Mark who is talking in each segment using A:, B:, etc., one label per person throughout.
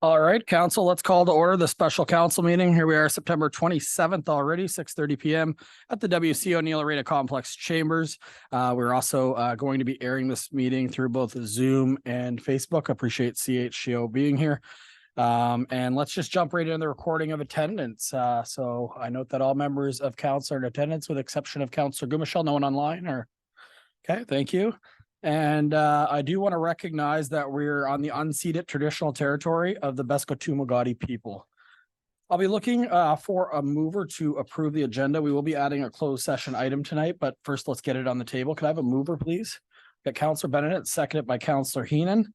A: All right, council, let's call to order the special council meeting. Here we are, September 27th already, 6:30 p.m. at the W.C. O'Neill Arena Complex Chambers. We're also going to be airing this meeting through both Zoom and Facebook. Appreciate CHGO being here. And let's just jump right into the recording of attendance. So I note that all members of council are in attendance with exception of Councillor Gumashell. No one online or? Okay, thank you. And I do want to recognize that we're on the unceded traditional territory of the Peskotomuhkati people. I'll be looking for a mover to approve the agenda. We will be adding a closed session item tonight, but first let's get it on the table. Can I have a mover, please? Got Councillor Bennett, seconded by Councillor Heenan.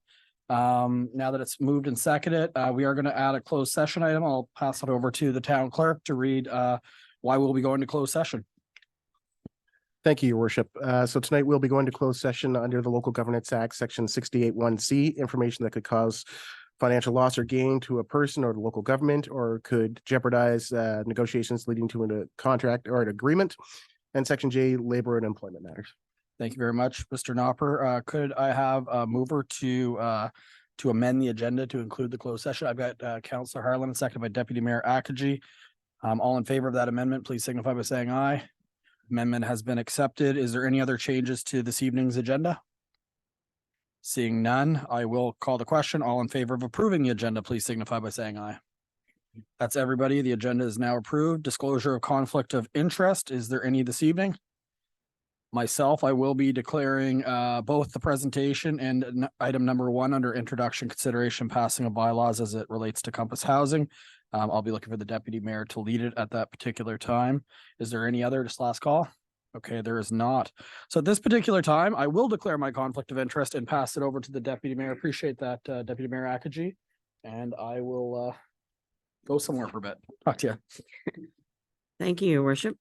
A: Now that it's moved and seconded, we are going to add a closed session item. I'll pass it over to the town clerk to read why we'll be going to closed session.
B: Thank you, Your Worship. So tonight we'll be going to closed session under the Local Governance Act, Section 68(1)(c), information that could cause financial loss or gain to a person or the local government, or could jeopardize negotiations leading to a contract or an agreement, and Section J, labor and employment matters.
A: Thank you very much, Mr. Knopper. Could I have a mover to amend the agenda to include the closed session? I've got Councillor Harlan, seconded by Deputy Mayor Akaji. All in favor of that amendment, please signify by saying aye. Amendment has been accepted. Is there any other changes to this evening's agenda? Seeing none, I will call the question. All in favor of approving the agenda, please signify by saying aye. That's everybody. The agenda is now approved. Disclosure of conflict of interest. Is there any this evening? Myself, I will be declaring both the presentation and item number 1 under introduction, consideration, passing of bylaws as it relates to Compass Housing. I'll be looking for the deputy mayor to lead it at that particular time. Is there any other, just last call? Okay, there is not. So at this particular time, I will declare my conflict of interest and pass it over to the deputy mayor. Appreciate that, Deputy Mayor Akaji. And I will go somewhere for a bit. Talk to you.
C: Thank you, Your Worship.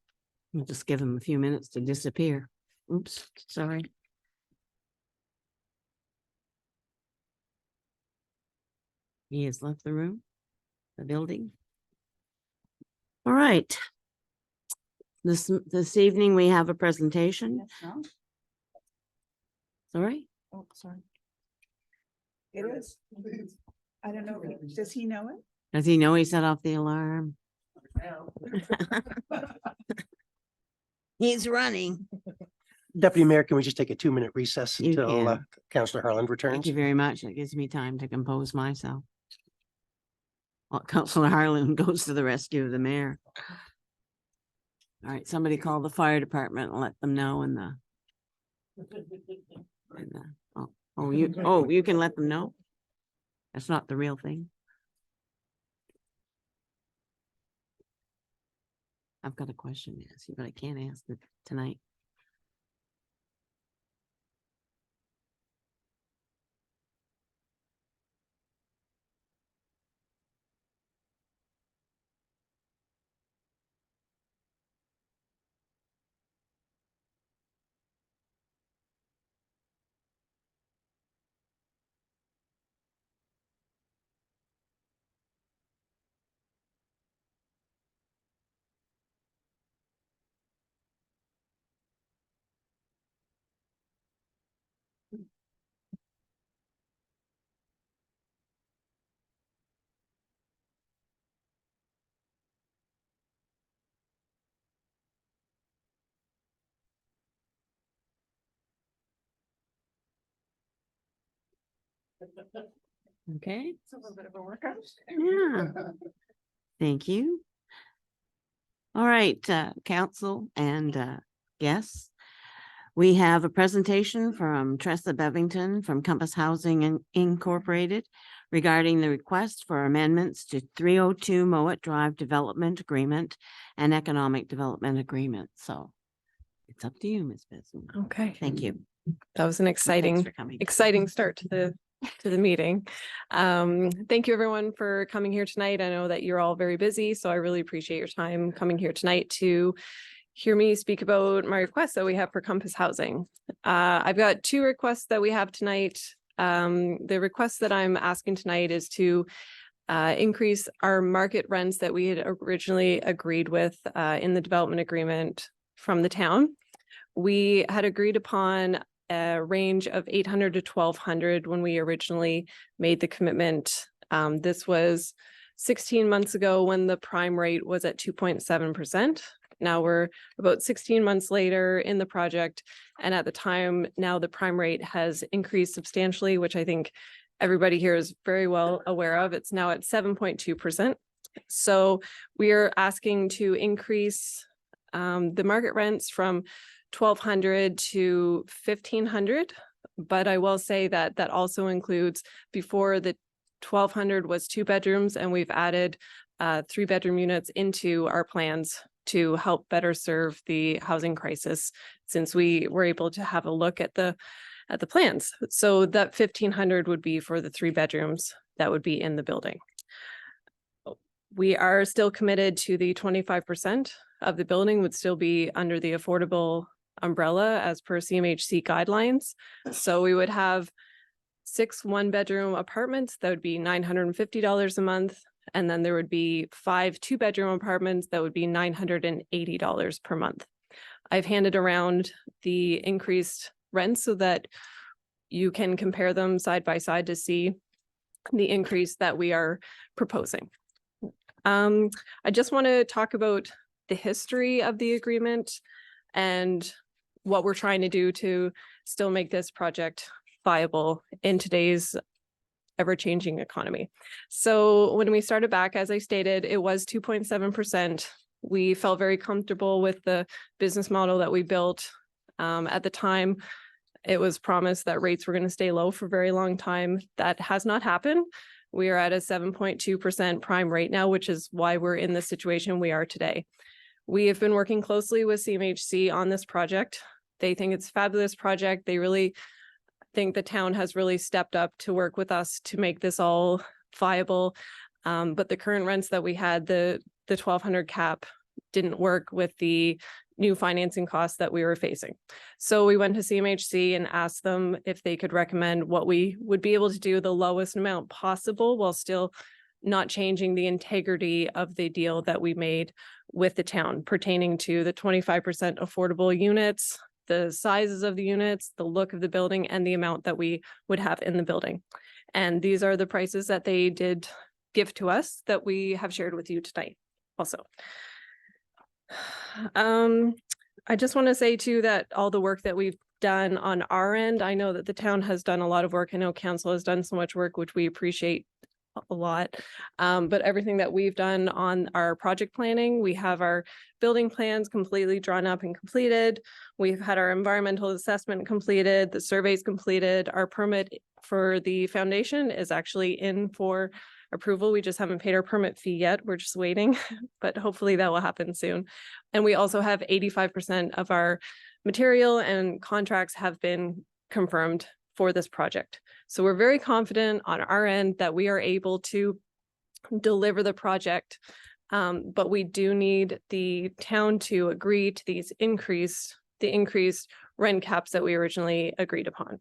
C: We'll just give him a few minutes to disappear. Oops, sorry. He has left the room, the building. All right. This evening we have a presentation.
D: Yes, no?
C: Sorry.
D: Oh, sorry. It is. I don't know. Does he know it?
C: Does he know he set off the alarm? He's running.
E: Deputy Mayor, can we just take a 2-minute recess
C: You
E: until
C: can.
E: Councillor Harlan returns?
C: Thank you very much. It gives me time to compose myself. Well, Councillor Harlan goes to the rescue of the mayor. All right, somebody call the fire department and let them know you can let them know. That's not the real thing. I've got a question to ask you, but I can't ask it tonight. Okay.
D: It's a little bit of a workout.
C: Yeah. Thank you. All right, council and guests. We have a presentation from Tressa Bevington from Compass Housing Incorporated regarding the request for amendments to 302 Mowat Drive Development Agreement and Economic Development Agreement. So it's up to you, Ms. Bisson.
F: Okay,
C: Thank you.
F: that was an
C: Thanks
F: exciting
C: for coming.
F: start to the meeting. Thank you everyone for coming here tonight. I know that you're all very busy, so I really appreciate your time coming here tonight to hear me speak about my requests that we have for Compass Housing. I've got 2 requests that we have tonight. The request that I'm asking tonight is to increase our market rents that we had originally agreed with in the development agreement from the town. We had agreed upon a range of $800 to $1,200 when we originally made the commitment This was 16 months ago when the prime rate was at 2.7%. Now we're about 16 months later in the project. And at the time, now the prime rate has increased substantially, which I think everybody here is very well aware of. It's now at 7.2%. So we are asking to increase the market rents from $1,200 to $1,500. But I will say that that also includes, before the $1,200 was 2 bedrooms, and we've added 3-bedroom units into our plans to help better serve the housing crisis, since we were able to have a look at the plans. So that $1,500 would be for the 3 bedrooms that would be in the building. We are still committed to the 25% of the building would still be under the affordable umbrella as per CMHC guidelines. So we would have 6 1-bedroom apartments that would be $950 a month. And then there would be 5 2-bedroom apartments that would be $980 per month. I've handed around the increased rents so that you can compare them side by side to see the increase that we are proposing. I just want to talk about the history of the agreement and what we're trying to do to still make this project viable in today's ever-changing economy. So when we started back, as I stated, it was 2.7%. We felt very comfortable with the business model that we built. At the time, it was promised that rates were going to stay low for a very long time. That has not happened. We are at a 7.2% prime rate now, which is why we're in the situation we are today. We have been working closely with CMHC on this project. They think it's a fabulous project. They really think the town has really stepped up to work with us to make this all viable. But the current rents that we had, the 1,200 cap didn't work with the new financing costs that we were facing. So we went to CMHC and asked them if they could recommend what we would be able to do the lowest amount possible while still not changing the integrity of the deal that we made with the town pertaining to the 25% affordable units, the sizes of the units, the look of the building, and the amount that we would have in the building. And these are the prices that they did give to us that we have shared with you tonight also. I just want to say too that all the work that we've done on our end, I know that the town has done a lot of work. I know council has done so much work, which we appreciate a lot. But everything that we've done on our project planning, we have our building plans completely drawn up and completed. We've had our environmental assessment completed, the surveys completed. Our permit for the foundation is actually in for approval. We just haven't paid our permit fee yet. We're just waiting, but hopefully that will happen soon. And we also have 85% of our material and contracts have been confirmed for this project. So we're very confident on our end that we are able to deliver the project, but we do need the town to agree to the increased rent caps that we originally agreed upon.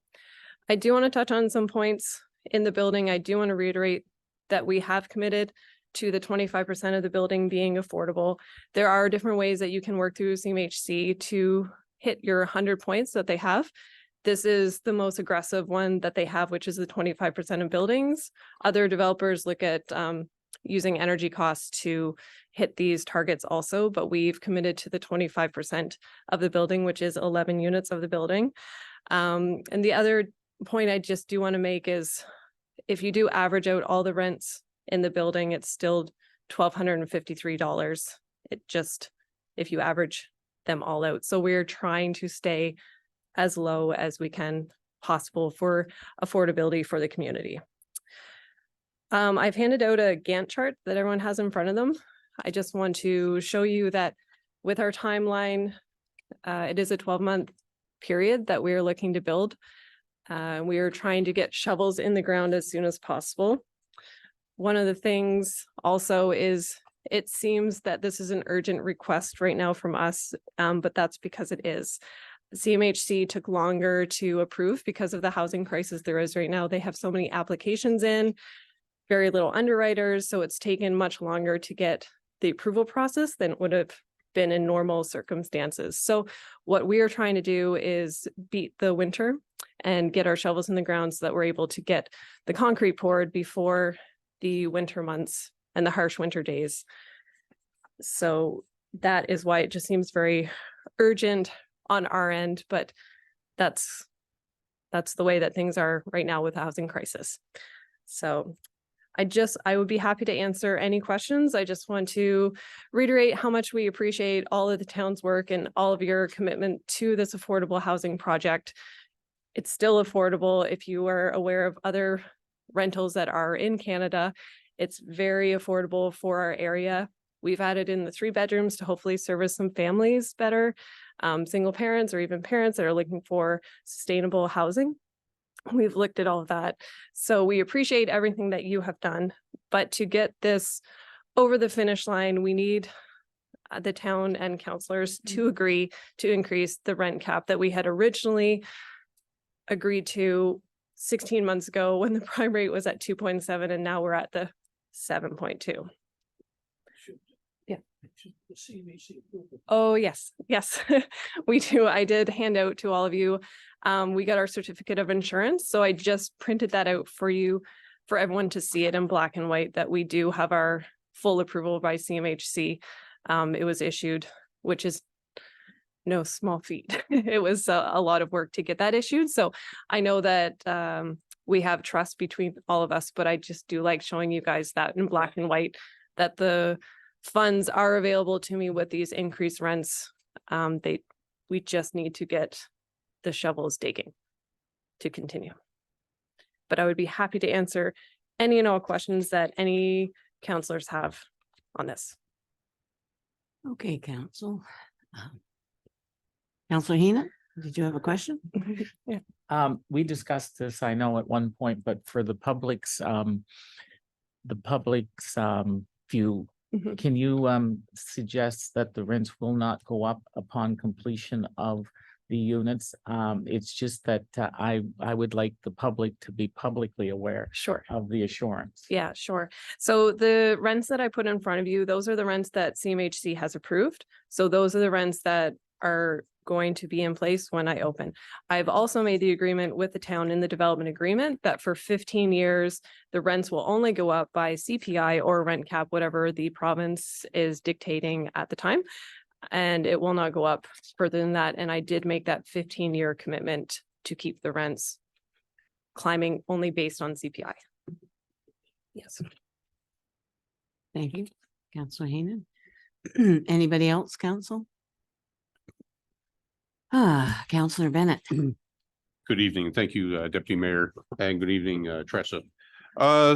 F: I do want to touch on some points in the building. I do want to reiterate that we have committed to the 25% of the building being affordable. There are different ways that you can work through CMHC to hit your 100 points that they have. This is the most aggressive one that they have, which is the 25% of buildings. Other developers look at using energy costs to hit these targets also, but we've committed to the 25% of the building, which is 11 units of the building. And the other point I just do want to make is if you do average out all the rents in the building, it's still $1,253. It just, if you average them all out. So we're trying to stay as low as we can possible for affordability for the community. I've handed out a Gantt chart that everyone has in front of them. I just want to show you that with our timeline, it is a 12-month period that we are looking to build. We are trying to get shovels in the ground as soon as possible. One of the things also is it seems that this is an urgent request right now from us, but that's because it is. CMHC took longer to approve because of the housing crisis there is right now. They have so many applications in, very little underwriters, so it's taken much longer to get the approval process than it would have been in normal circumstances. So what we are trying to do is beat the winter and get our shovels in the ground so that we're able to get the concrete poured before the winter months and the harsh winter days. So that is why it just seems very urgent on our end, but that's the way that things are right now with the housing crisis. So I would be happy to answer any questions. I just want to reiterate how much we appreciate all of the town's work and all of your commitment to this affordable housing project. It's still affordable. If you are aware of other rentals that are in Canada, it's very affordable for our area. We've added in the 3 bedrooms to hopefully service some families better, single parents or even parents that are looking for sustainable housing. We've looked at all of that. So we appreciate everything that you have done, but to get this over the finish line, we need the town and councillors to agree to increase the rent cap that we had originally agreed to 16 months ago when the prime rate was at 2.7 and now we're at the 7.2. Yeah. Oh, yes. Yes, we do. I did hand out to all of you. We got our certificate of insurance. So I just printed that out for you, for everyone to see it in black and white, that we do have our full approval by CMHC. It was issued, which is no small feat. It was a lot of work to get that issued. So I know that we have trust between all of us, but I just do like showing you guys that in black and white, that the funds are available to me with these increased rents. We just need to get the shovels digging to continue. But I would be happy to answer any and all questions that any councillors have on this.
C: Okay, Council. Councillor Heenan, did you have a question?
F: Yeah.
G: We discussed this, I know at one point, but for the public's view,
F: Mhm.
G: can you suggest that the rents will not go up upon completion of the units? It's just that I would like the public to be publicly aware
F: Sure.
G: of the assurance.
F: Yeah, sure. So the rents that I put in front of you, those are the rents that CMHC has approved. So those are the rents that are going to be in place when I open. I've also made the agreement with the town in the development agreement that for 15 years, the rents will only go up by CPI or rent cap, whatever the province is dictating at the time. And it will not go up further than that. And I did make that 15-year commitment to keep the rents climbing only based on CPI. Yes.
C: Thank you, Councillor Heenan. Anybody else, Council? Councillor Bennett.
H: Good evening. Thank you, Deputy Mayor, and good evening, Tressa.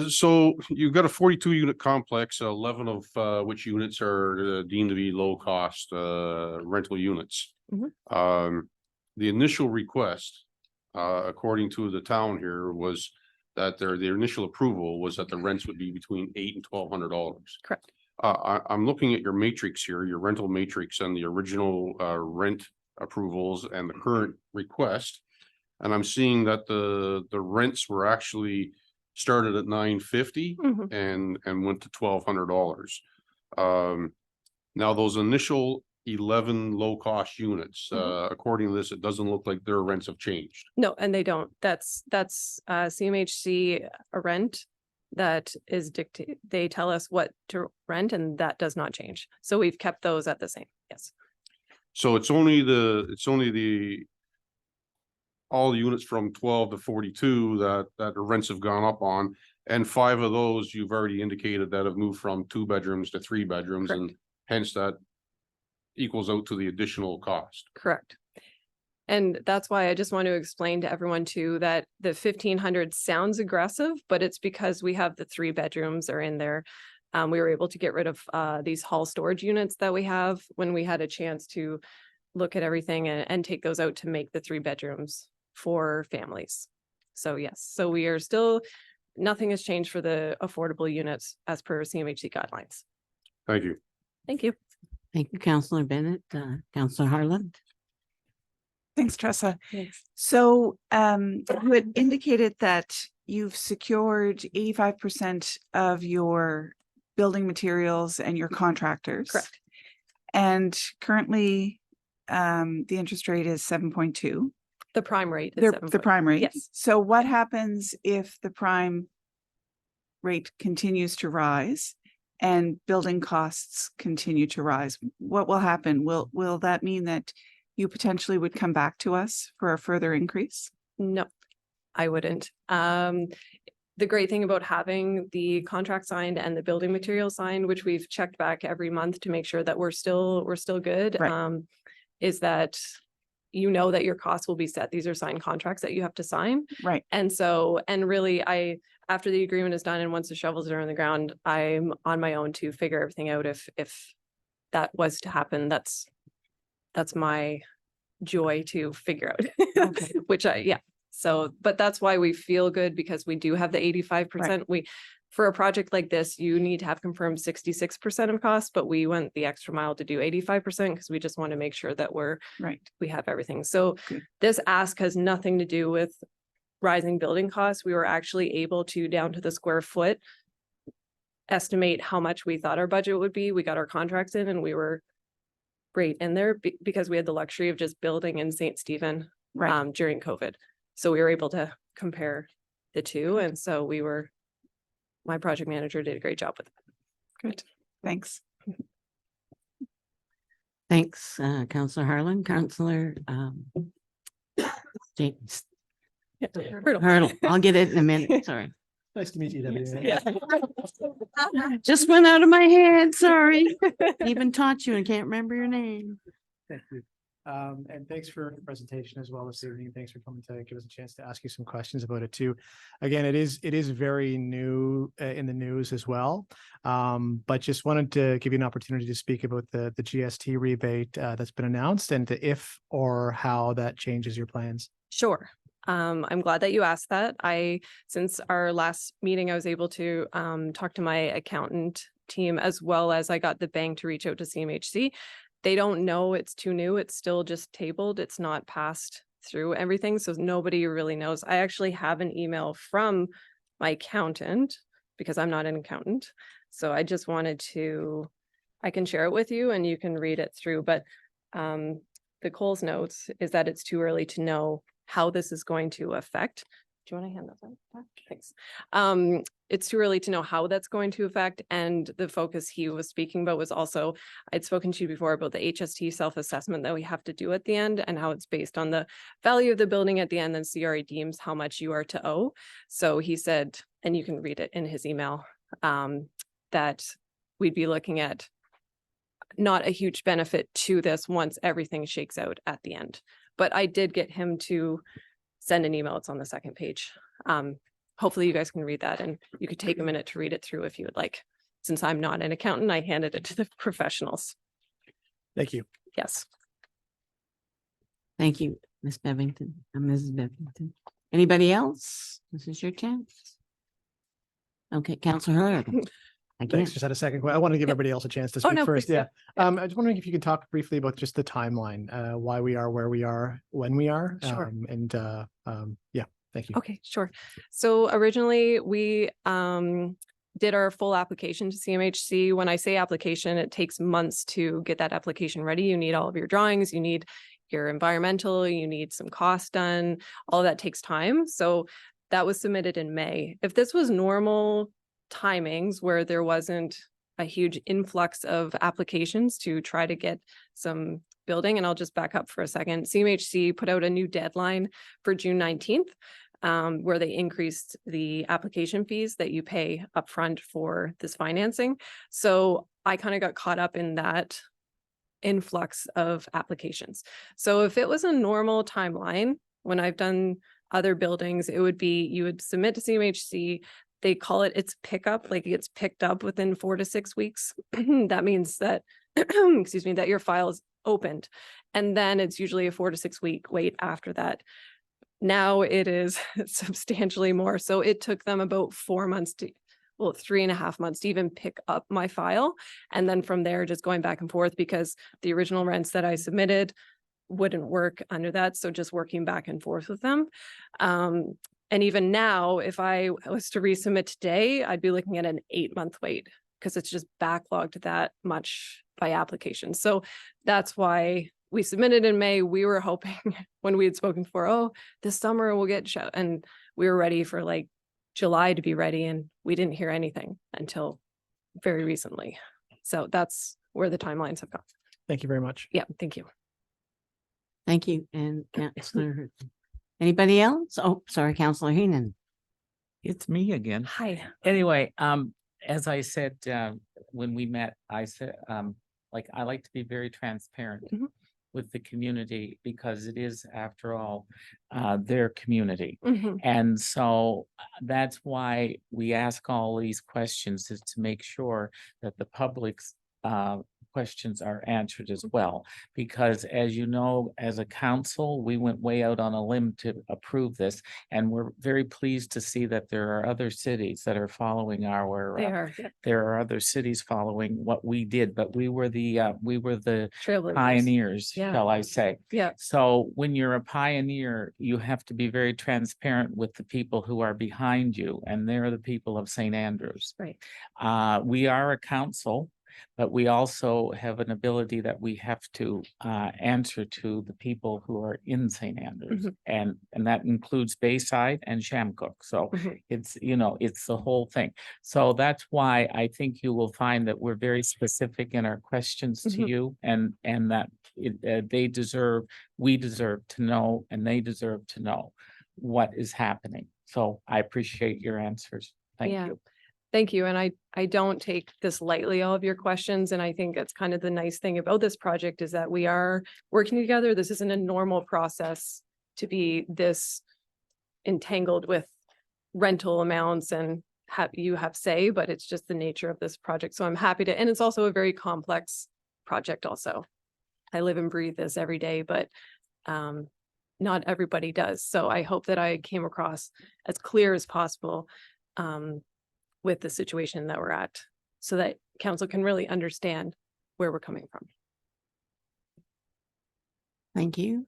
H: So you've got a 42 unit complex, 11 of which units are deemed to be low cost rental units.
F: Mhm.
H: The initial request, according to the town here, was that their initial approval was that the rents would be between $800 and $1,200.
F: Correct.
H: I'm looking at your matrix here, your rental matrix, and the original rent approvals and the current request. And I'm seeing that the rents were actually started at $950
F: Mhm.
H: and went to $1,200. Now those initial 11 low cost units, according to this, it doesn't look like their rents have changed.
F: No, and they don't. That's CMHC a rent that is dictate. They tell us what to rent and that does not change. So we've kept those at the same. Yes.
H: So it's only the all units from 12 to 42 that the rents have gone up on, and 5 of those you've already indicated that have moved from 2 bedrooms to 3 bedrooms,
F: Correct.
H: and hence that equals out to the additional cost.
F: Correct. And that's why I just want to explain to everyone too, that the 1,500 sounds aggressive, but it's because we have the 3 bedrooms are in there. We were able to get rid of these hall storage units that we have when we had a chance to look at everything and take those out to make the 3 bedrooms for families. So yes, so we are still, nothing has changed for the affordable units as per CMHC guidelines.
H: Thank you.
F: Thank you.
C: Thank you, Councillor Bennett. Councillor Harland.
D: Thanks, Tressa.
F: Thanks.
D: So you had indicated that you've secured 85% of your building materials and your contractors.
F: Correct.
D: And currently the interest rate is 7.2.
F: The prime rate is
D: The
F: 7.
D: prime rate.
F: Yes.
D: So what happens if the prime rate continues to rise and building costs continue to rise, what will happen? Will that mean that you potentially would come back to us for a further increase?
F: No, I wouldn't. The great thing about having the contract signed and the building material signed, which we've checked back every month to make sure that we're still good,
D: Right.
F: is that you know that your costs will be set. These are signed contracts that you have to sign.
D: Right.
F: And so, and really, after the agreement is done and once the shovels are on the ground, I'm on my own to figure everything out. If that was to happen, that's my joy to figure out,
D: Okay.
F: which yeah. So, but that's why we feel good, because we do have the 85%. For a project like this, you need to have confirmed 66% of costs, but we went the extra mile to do 85% because we just want to make sure that we have everything. So
D: Good.
F: this ask has nothing to do with rising building costs. We were actually able to, down to the square foot, estimate how much we thought our budget would be. We got our contracts in and we were great in there because we had the luxury of just building in St. Stephen
D: Right.
F: during COVID. So we were able to compare the two. And so my project manager did a great job with it.
D: Good. Thanks.
C: Thanks, Councillor Harlan. Councillor James. Hurdle. I'll get it in a minute. Sorry.
E: Nice to meet you, Deputy Mayor.
F: Yeah.
C: Just went out of my head. Sorry. Even taught you and can't remember your name.
I: Thank you. And thanks for the presentation as well this evening. Thanks for coming to give us a chance to ask you some questions about it too. Again, it is very new in the news as well. But just wanted to give you an opportunity to speak about the GST rebate that's been announced and if or how that changes your plans.
F: Sure. I'm glad that you asked that. Since our last meeting, I was able to talk to my accountant team, as well as I got the bank to reach out to CMHC. They don't know, it's too new. It's still just tabled. It's not passed through everything. So nobody really knows. I actually have an email from my accountant because I'm not an accountant. So I just wanted I can share it with you and you can read it through. But the Coles notes is that it's too early to know how this is going to affect. Do you want to hand those out? Thanks. It's too early to know how that's going to affect. And the focus he was speaking about was also, I'd spoken to you before about the HST self-assessment that we have to do at the end and how it's based on the value of the building at the end, and CRA deems how much you are to owe. So he said, and you can read it in his email, that we'd be looking at not a huge benefit to this once everything shakes out at the end. But I did get him to send an email. It's on the second page. Hopefully you guys can read that and you could take a minute to read it through if you would like. Since I'm not an accountant, I handed it to the professionals.
I: Thank you.
F: Yes.
C: Thank you, Ms. Bevington and Mrs. Bevington. Anybody else? This is your chance. Okay, Councillor Hurd. Again.
I: Thanks. Just had a second. I want to give everybody else a chance to
F: Oh,
I: speak
F: no,
I: first.
F: please,
I: Yeah.
F: yeah.
I: I was wondering if you could talk briefly about just the timeline, why we are where we are, when we are.
F: Sure.
I: Yeah, thank you.
F: Okay, sure. So originally we did our full application to CMHC. When I say application, it takes months to get that application ready. You need all of your drawings, you need your environmental, you need some costs done. All of that takes time. So that was submitted in May. If this was normal timings where there wasn't a huge influx of applications to try to get some building, and I'll just back up for a second. CMHC put out a new deadline for June 19th, where they increased the application fees that you pay upfront for this financing. So I kind of got caught up in that influx of applications. So if it was a normal timeline, when I've done other buildings, it would be, you would submit to CMHC, they call it its pickup, like it gets picked up within 4 to 6 weeks. That means that, excuse me, that your file is opened. And then it's usually a 4 to 6 week wait after that. Now it is substantially more. So it took them about 4 months to, well, 3.5 months to even pick up my file. And then from there, just going back and forth because the original rents that I submitted wouldn't work under that. So just working back and forth with them. And even now, if I was to resubmit today, I'd be looking at an 8-month wait because it's just backlogged that much by application. So that's why we submitted in May. We were hoping when we had spoken for, oh, this summer we'll get shut. And we were ready for like July to be ready, and we didn't hear anything until very recently. So that's where the timelines have gone.
I: Thank you very much.
F: Yeah, thank you.
C: Thank you. And Councillor, anybody else? Oh, sorry, Councillor Heenan.
G: It's me again.
F: Hi.
G: Anyway, as I said, when we met, I said, like, I like to be very transparent
F: Mhm.
G: with the community because it is, after all, their community.
F: Mhm.
G: And so that's why we ask all these questions, is to make sure that the public's questions are answered as well. Because as you know, as a council, we went way out on a limb to approve this. And we're very pleased to see that there are other cities that are following our,
F: They are, yeah,
G: there are other cities following what we did, but we were the
F: trailblazers.
G: pioneers,
F: Yeah.
G: shall I say.
F: Yeah,
G: So when you're a pioneer, you have to be very transparent with the people who are behind you, and they're the people of St. Andrews.
F: right.
G: We are a council, but we also have an ability that we have to answer to the people who are in St. Andrews. And that includes Bayside and Shamcook. So
F: Mhm.
G: it's, you know, it's the whole thing. So that's why I think you will find that we're very specific in our questions to
F: Mhm.
G: you, and that they deserve, we deserve to know, and they deserve to know what is happening. So I appreciate your answers. Thank
F: Yeah.
G: you.
F: Thank you. And I don't take this lightly, all of your questions. And I think that's kind of the nice thing about this project is that we are working together. This isn't a normal process to be this entangled with rental amounts and you have say, but it's just the nature of this project. So I'm happy to, and it's also a very complex project also. I live and breathe this every day, but not everybody does. So I hope that I came across as clear as possible with the situation that we're at, so that council can really understand where we're coming from.
C: Thank you.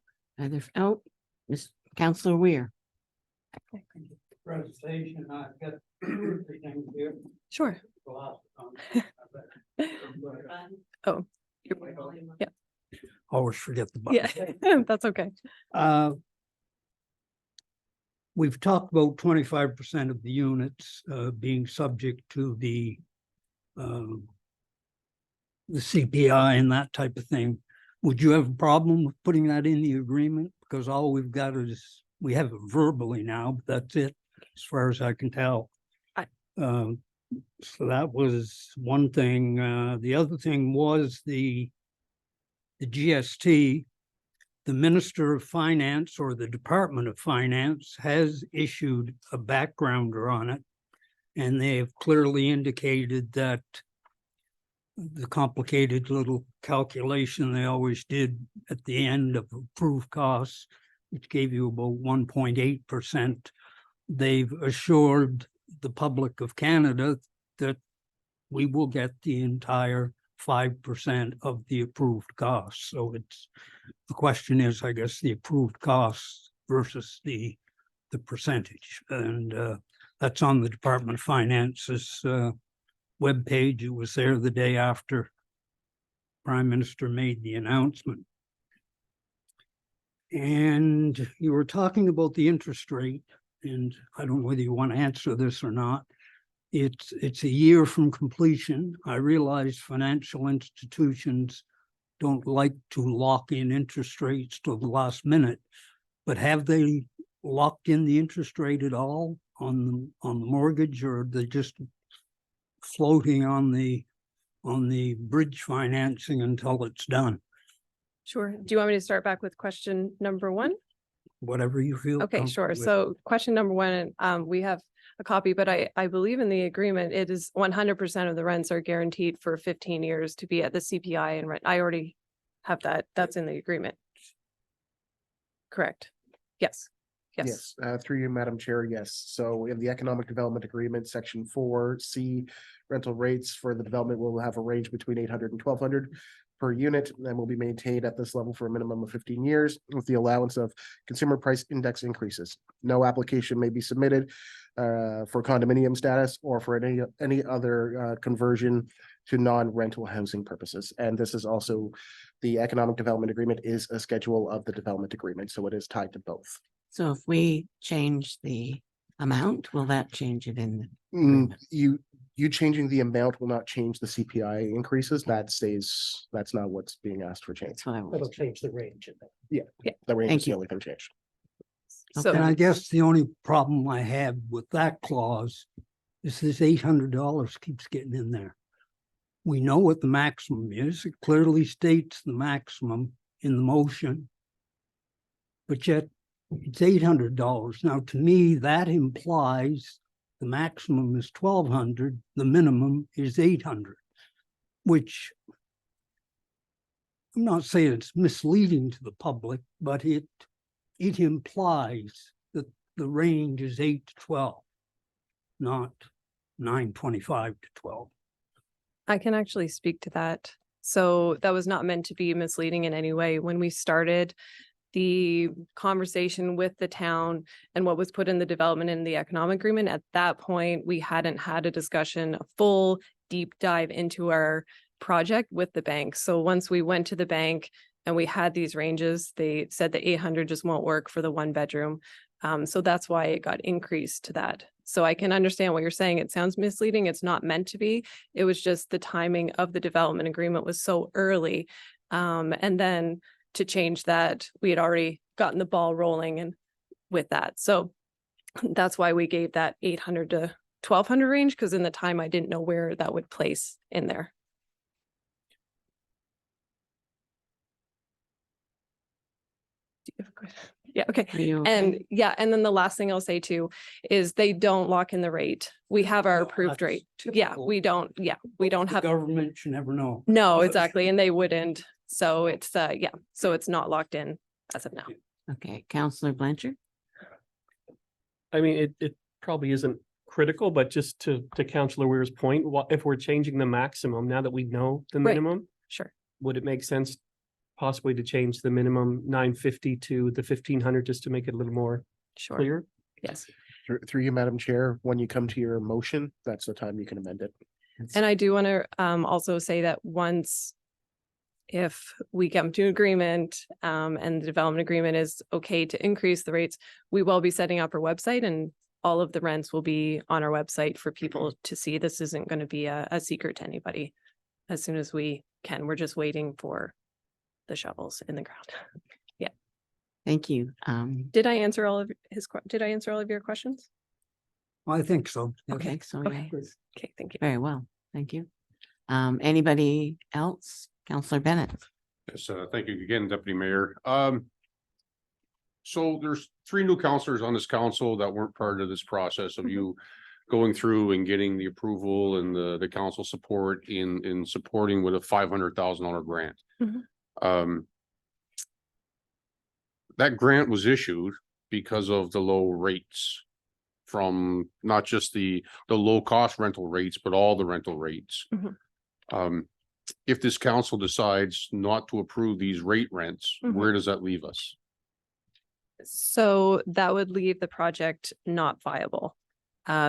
C: Oh, Miss Councillor Weir.
J: Presentation, I've got everything here.
F: Sure. Oh, yeah,
J: Always forget the button.
F: yeah, that's okay.
J: We've talked about 25% of the units being subject to the CPI and that type of thing. Would you have a problem with putting that in the agreement? Because all we've got is, we have it verbally now, but that's it, as far as I can tell. So that was one thing. The other thing was the GST. The Minister of Finance or the Department of Finance has issued a backgrounder on it, and they have clearly indicated that the complicated little calculation they always did at the end of approved costs, which gave you about 1.8%, they've assured the public of Canada that we will get the entire 5% of the approved costs. So it's, the question is, I guess, the approved costs versus the percentage. And that's on the Department of Finance's webpage. It was there the day after Prime Minister made the announcement. And you were talking about the interest rate, and I don't know whether you want to answer this or not. It's a year from completion. I realize financial institutions don't like to lock in interest rates till the last minute, but have they locked in the interest rate at all on the mortgage, or are they just floating on the bridge financing until it's done?
F: Sure. Do you want me to start back with question number one?
J: Whatever you feel.
F: Okay, sure.
J: comfortable with.
F: So question number one, we have a copy, but I believe in the agreement, it is 100% of the rents are guaranteed for 15 years to be at the CPI and rent. I already have that. That's in the agreement. Correct. Yes. Yes.
B: Through you, Madam Chair, yes. So in the Economic Development Agreement, Section 4C, rental rates for the development will have a range between 800 and 1,200 per unit, and will be maintained at this level for a minimum of 15 years with the allowance of consumer price index increases. No application may be submitted for condominium status or for any other conversion to non-rental housing purposes. And this is also, the Economic Development Agreement is a schedule of the development agreement, so it is tied to both.
C: So if we change the amount? Will that change it in? the
B: Mm,
C: agreement?
B: you changing the amount will not change the CPI increases. That's not what's being asked for change.
C: That's what I
E: That'll
C: was.
E: change the range.
B: The range
C: Thank
B: is the
C: you.
B: only thing changed.
F: So
J: And I guess the only problem I have with that clause is this $800 keeps getting in there. We know what the maximum is. It clearly states the maximum in the motion. But yet it's $800. Now, to me, that implies the maximum is 1,200, the minimum is 800, which I'm not saying it's misleading to the public, but it implies that the range is 8 to 12, not 9.25 to 12.
F: I can actually speak to that. So that was not meant to be misleading in any way. When we started the conversation with the town and what was put in the development and the economic agreement, at that point, we hadn't had a discussion, a full deep dive into our project with the bank. So once we went to the bank and we had these ranges, they said the 800 just won't work for the 1 bedroom. So that's why it got increased to that. So I can understand what you're saying. It sounds misleading. It's not meant to be. It was just the timing of the development agreement was so early. And then to change that, we had already gotten the ball rolling and with that. So that's why we gave that 800 to 1,200 range, because in the time I didn't know where that would place in there. Do you have a question? Yeah, okay.
C: Are you okay?
F: And yeah, and then the last thing I'll say too is they don't lock in the rate. We have our
J: Well,
F: approved
J: that's
F: rate. Yeah,
J: typical.
F: we don't
J: The
F: have.
J: government should never know.
F: No, exactly. And they wouldn't. So it's yeah, so it's not locked in as of now.
C: Okay, Councillor Blanchard?
K: I mean, it probably isn't critical, but just to Councillor Weir's point, what if we're changing the maximum now that we know the
F: Right.
K: minimum?
F: Sure.
K: Would it make sense possibly to change the minimum 950 to the 1,500 just to make it a little more
F: Sure.
K: clear?
F: Yes.
B: Through you, Madam Chair, when you come to your motion, that's the time you can amend it.
F: And I do want to also say that once if we come to agreement and the development agreement is okay to increase the rates, we will be setting up our website and all of the rents will be on our website for people to see. This isn't going to be a secret to anybody as soon as we can. We're just waiting for the shovels in the ground. Yeah.
C: Thank you.
F: Did I answer all of your questions?
J: I think so.
C: Okay, so
F: Okay.
C: yeah,
F: Okay, thank you.
C: very well. Thank you. Anybody else? Councillor Bennett?
H: Yes, thank you again, Deputy Mayor. So there's 3 new councillors on this council that weren't part of this process of you going through and getting the approval and the council support in supporting with a $500,000 grant.
F: Mhm.
H: That grant was issued because of the low rates from not just the low cost rental rates, but all the rental rates.
F: Mhm.
H: If this council decides not to approve these rate rents,
F: Mhm.
H: where does that leave us?
F: So that would leave the project not viable.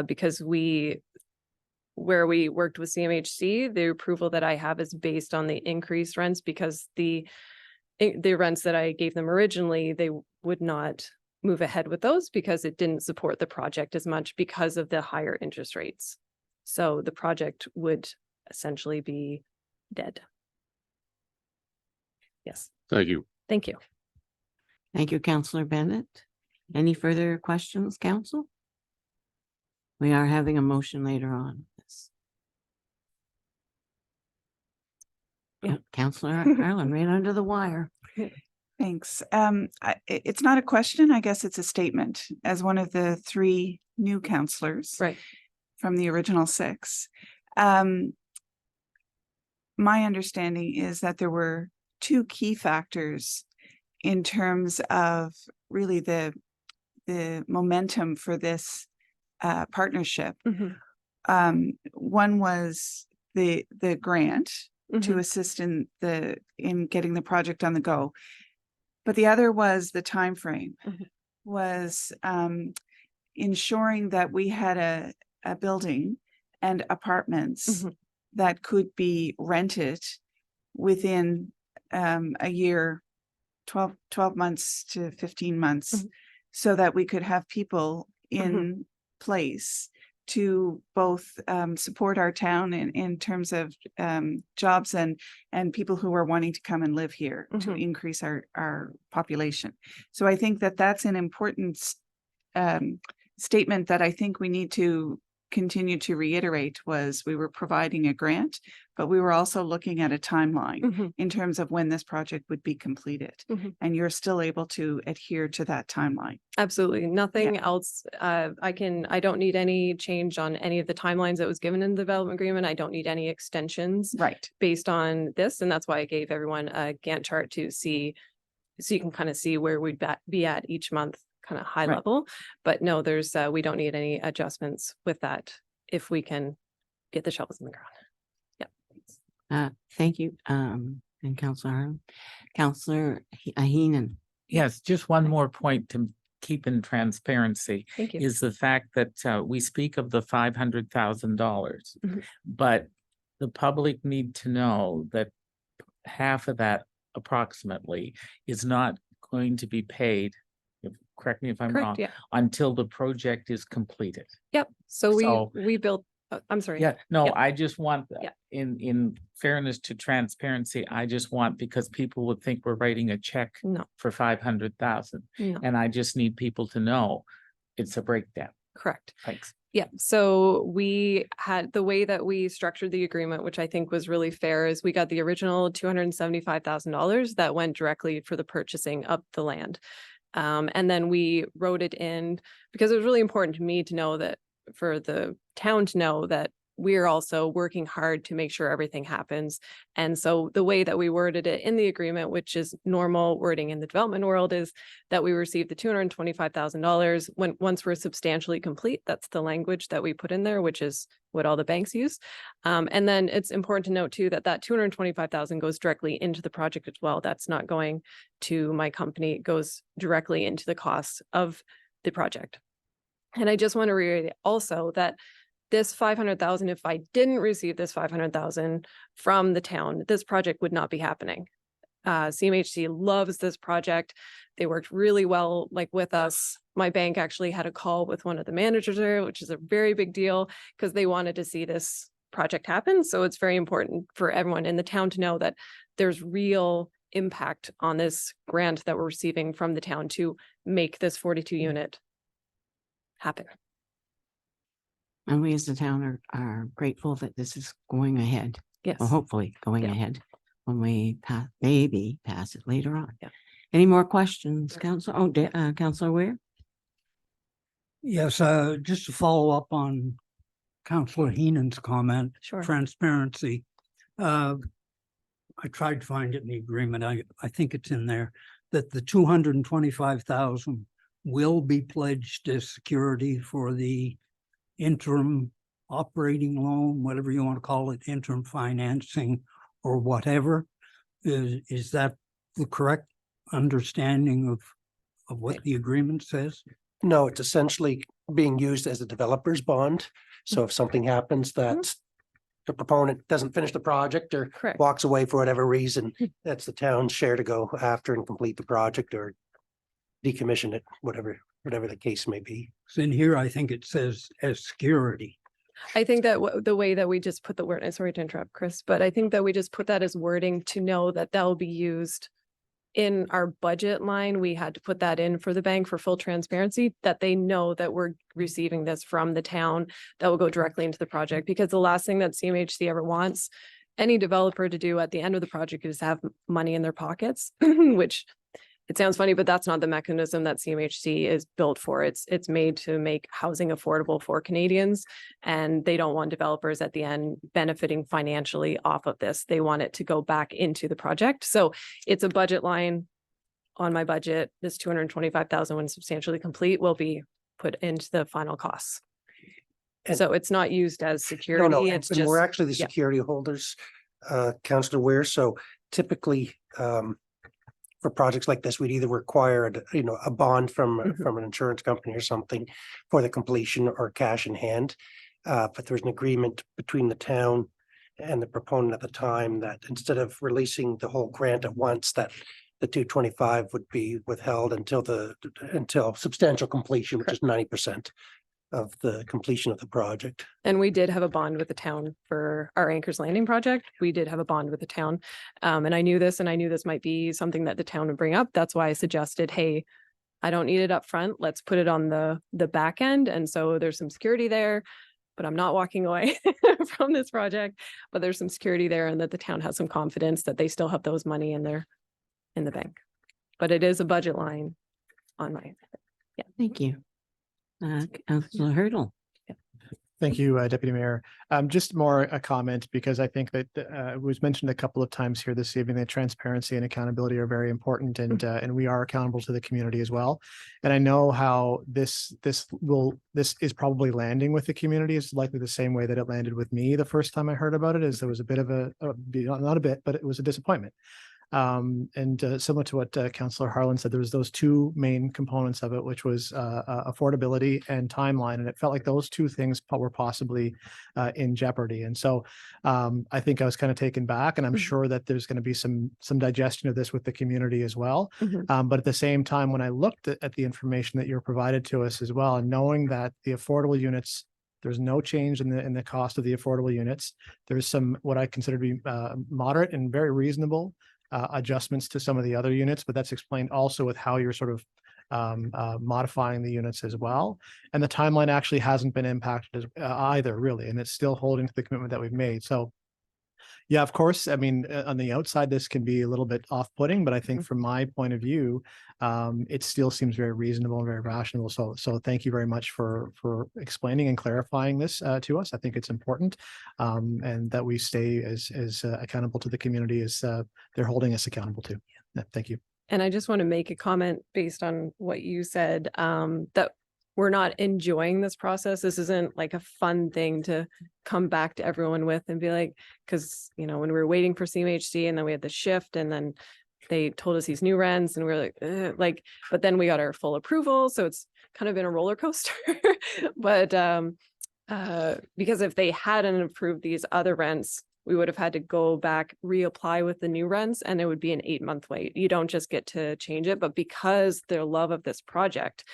F: Because where we worked with CMHC, the approval that I have is based on the increased rents because the rents that I gave them originally, they would not move ahead with those because it didn't support the project as much because of the higher interest rates. So the project would essentially be dead. Yes,
H: Thank you.
F: thank you.
C: Thank you, Councillor Bennett. Any further questions, council? We are having a motion later on.
F: Yeah.
C: Councillor Harlan, right under the wire.
D: Thanks. It's not a question. I guess it's a statement. As one of the 3 new councillors
F: Right.
D: from the original 6, my understanding is that there were 2 key factors in terms of really the momentum for this partnership.
F: Mhm.
D: One was the grant to
F: Mhm.
D: assist in getting the project on the go. But the other was the time frame,
F: Mhm.
D: was ensuring that we had a building and apartments
F: Mhm.
D: that could be rented within a year, 12 months to 15 months,
F: Mhm.
D: so that we could have people in place to both support our town in terms of jobs and people who are wanting to come and live here to increase our population. So I think that that's an important statement that I think we need to continue to reiterate. Was we were providing a grant, but we were also looking at a timeline in terms of when this project would be completed. And you're still able to adhere to that timeline.
F: Absolutely. Nothing else. I don't need any change on any of the timelines that was given in the development agreement. I don't need any extensions based on this. And that's why I gave everyone a Gantt chart to see, so you can kind of see where we'd be at each month, kind of high level. But no, there's, we don't need any adjustments with that if we can get the shovels in the ground.
C: Thank you. And Councillor Heenan.
G: Yes, just one more point to keep in transparency
F: Thank you.
G: is the fact that we speak of the $500,000, but the public need to know that half of that approximately is not going to be paid, correct me if I'm wrong, until the project is completed.
F: So we built, I'm sorry.
G: I just want, in fairness to transparency, I just want, because people would think we're writing a check for 500,000. And I just need people to know it's a breakdown.
F: Correct.
G: Thanks.
F: Yeah, so we had the way that we structured the agreement, which I think was really fair, is we got the original $275,000 that went directly for the purchasing of the land. And then we wrote it in because it was really important to me to know that, for the town to know that we're also working hard to make sure everything happens. And so the way that we worded it in the agreement, which is normal wording in the development world, is that we receive the $225,000 once we're substantially complete. That's the language that we put in there, which is what all the banks use. And then it's important to note too that that $225,000 goes directly into the project as well. That's not going to my company. It goes directly into the costs of the project. And I just want to reiterate also that this 500,000, if I didn't receive this 500,000 from the town, this project would not be happening. CMHC loves this project. They worked really well, with us. My bank actually had a call with one of the managers there, which is a very big deal because they wanted to see this project happen. So it's very important for everyone in the town to know that there's real impact on this grant that we're receiving from the town to make this 42 unit happen.
C: And we as the town are grateful that this is going ahead.
F: Yes.
C: Well, hopefully going ahead when we maybe pass it later on. Any more questions, Councillor? Councillor Weir?
J: Yes, just to follow up on Councillor Heenan's comment, transparency. I tried to find it in the agreement. I think it's in there that the 225,000 will be pledged as security for the interim operating loan, whatever you want to call it, interim financing or whatever. Is that the correct understanding of what the agreement says?
E: No, it's essentially being used as a developer's bond. So if something happens that the proponent doesn't finish the project or walks away for whatever reason, that's the town's share to go after and complete the project or decommission it, whatever the case may be.
J: So in here, I think it says as security.
F: I think that the way that we just put the word, and sorry to interrupt, Chris, but I think that we just put that as wording to know that that'll be used in our budget line. We had to put that in for the bank for full transparency, that they know that we're receiving this from the town that will go directly into the project. Because the last thing that CMHC ever wants any developer to do at the end of the project is have money in their pockets, which it sounds funny, but that's not the mechanism that CMHC is built for. It's made to make housing affordable for Canadians, and they don't want developers at the end benefiting financially off of this. They want it to go back into the project. So it's a budget line on my budget. This 225,000, when substantially complete, will be put into the final costs.
E: And
F: so it's not used as security.
E: No,
F: it's
E: and
F: just,
E: we're actually the security holders, Councillor Weir. So typically, for projects like this, we'd either require a bond from an insurance company or something for the completion or cash in hand. But there's an agreement between the town and the proponent at the time that instead of releasing the whole grant at once, that the 225 would be withheld until substantial completion, which is 90%. of the completion of the project.
F: And we did have a bond with the town for our Anchors Landing project. We did have a bond with the town. And I knew this might be something that the town would bring up. That's why I suggested, hey, I don't need it up front. Let's put it on the back end. And so there's some security there, but I'm not walking away from this project. But there's some security there, and that the town has some confidence that they still have those money in the bank. But it is a budget line on my.
C: Thank you. Councillor Hurdle.
I: Thank you, Deputy Mayor. Just more a comment, because I think that it was mentioned a couple of times here this evening that transparency and accountability are very important, and we are accountable to the community as well. And I know how this is probably landing with the community is likely the same way that it landed with me the first time I heard about it, is there was a bit of not a bit, but it was a disappointment. Similar to what Councillor Harlan said, there was those two main components of it, which was affordability and timeline, and it felt like those two things were possibly in jeopardy. And so I think I was kind of taken back, and I'm sure that there's going to be some digestion of this with the community as well. But at the same time, when I looked at the information that you're provided to us as well, and knowing that the affordable units, there's no change in the cost of the affordable units. There's some what I consider to be moderate and very reasonable adjustments to some of the other units, but that's explained also with how you're sort of modifying the units as well. And the timeline actually hasn't been impacted either, really, and it's still holding to the commitment that we've made. So yeah, of course, I mean, on the outside, this can be a little bit off-putting, but I think from my point of view, it still seems very reasonable and very rational. So thank you very much for explaining and clarifying this to us. I think it's important, and that we stay as accountable to the community as they're holding us accountable to. Yeah, thank you.
F: And I just want to make a comment based on what you said, that we're not enjoying this process. This isn't like a fun thing to come back to everyone with and be like, because, you know, when we were waiting for CMHC and then we had the shift and then they told us these new rents and we were like, but then we got our full approval. So it's kind of been a roller coaster. But because if they hadn't approved these other rents, we would have had to go back, reapply with the new rents, and it would be an 8-month wait. You don't just get to change it, but because their love of this project,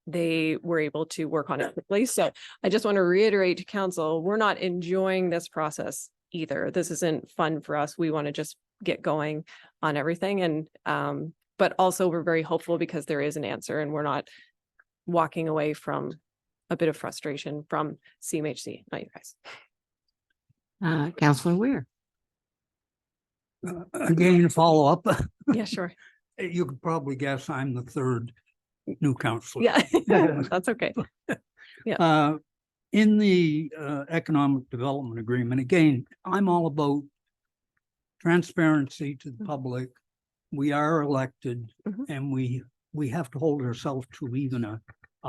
F: they were able to work on it quickly. So I just want to reiterate to council, we're not enjoying this process either. This isn't fun for us. We want to just get going on everything. And but also we're very hopeful because there is an answer, and we're not walking away from a bit of frustration from CMHC, not you guys.
C: Councillor Weir.
J: Again, follow up.
F: Yeah, sure.
J: You could probably guess I'm the third new councillor.
F: Yeah, that's okay.
J: In the economic development agreement, again, I'm all about transparency to the public. We are elected, and we have to hold ourselves to even a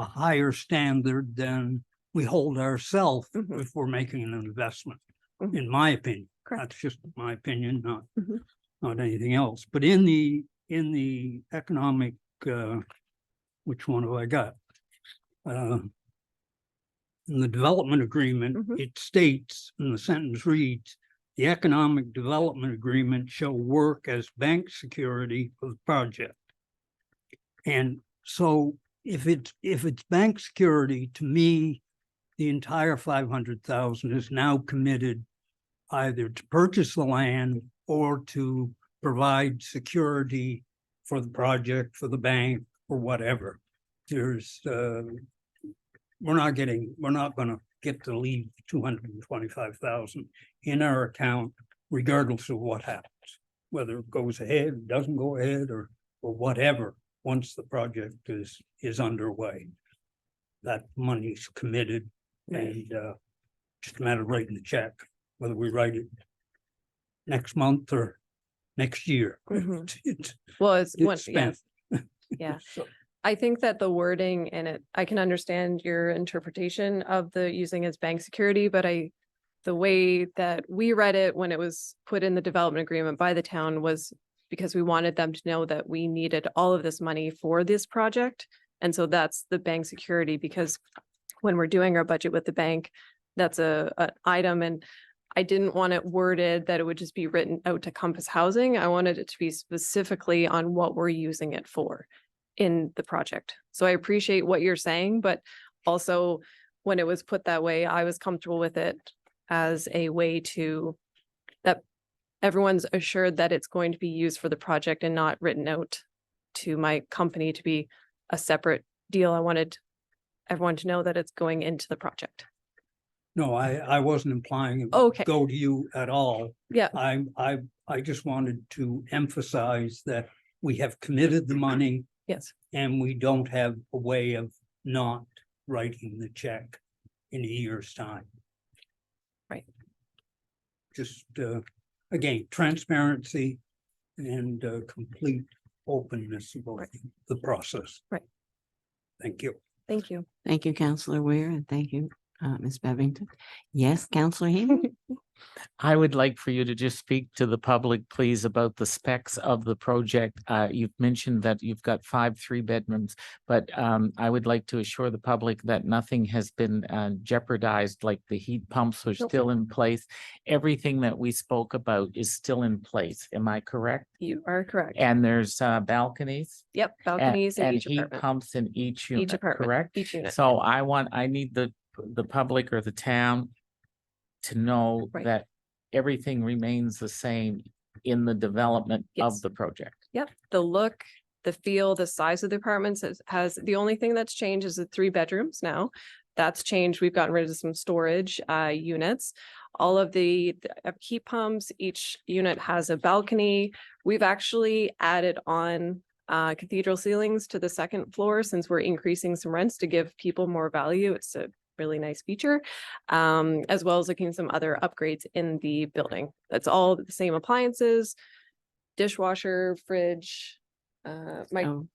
J: higher standard than we hold ourselves if we're making an investment, in my opinion.
F: Correct.
J: That's just my opinion, not anything else. But in the economic, which one have I got? In the development agreement, it states, and the sentence reads, the economic development agreement shall work as bank security for the project. And so if it's bank security, to me, the entire 500,000 is now committed either to purchase the land or to provide security for the project, for the bank, or whatever. There's we're not gonna get to leave 225,000 in our account, regardless of what happens, whether it goes ahead, doesn't go ahead, or whatever, once the project is underway. That money's committed, and just a matter of writing the check, whether we write it next month or next year.
F: Well, it's
J: spent.
F: Yeah.
J: So,
F: I think that the wording in it, I can understand your interpretation of the using as bank security, but the way that we read it when it was put in the development agreement by the town was because we wanted them to know that we needed all of this money for this project. And so that's the bank security, because when we're doing our budget with the bank, that's an item. And I didn't want it worded that it would just be written out to Compass Housing. I wanted it to be specifically on what we're using it for in the project. So I appreciate what you're saying, but also, when it was put that way, I was comfortable with it as a way to, that everyone's assured that it's going to be used for the project and not written out to my company to be a separate deal. I wanted everyone to know that it's going into the project.
J: No, I wasn't implying it would
F: Okay.
J: go to you at all.
F: Yeah,
J: I just wanted to emphasize that we have committed the money
F: yes,
J: and we don't have a way of not writing the check in a year's time.
F: Right.
J: Just, again, transparency and complete openness about
F: Right.
J: the process.
F: Right.
J: Thank you.
F: thank you.
C: Thank you, Councillor Weir, and thank you, Ms. Bevington. Yes, Councillor Heaney?
G: I would like for you to just speak to the public, please, about the specs of the project. You've mentioned that you've got 5 3-bedrooms, but I would like to assure the public that nothing has been jeopardized, like the heat pumps are
F: Nope.
G: still in place. Everything that we spoke about is still in place. Am I correct?
F: You are correct.
G: And there's balconies
F: Yep, balconies in
G: and
F: each
G: heat
F: apartment,
G: pumps in each unit,
F: each apartment,
G: correct?
F: each unit.
G: So I need the public or the town to know
F: Right.
G: that everything remains the same in the development
F: Yes.
G: of the project.
F: Yep, the look, the feel, the size of the apartments has, the only thing that's changed is the 3 bedrooms now. That's changed. We've gotten rid of some storage units. All of the heat pumps, each unit has a balcony. We've actually added on cathedral ceilings to the second floor since we're increasing some rents to give people more value. It's a really nice feature, as well as looking at some other upgrades in the building. That's all the same appliances, dishwasher, fridge,
C: Oh,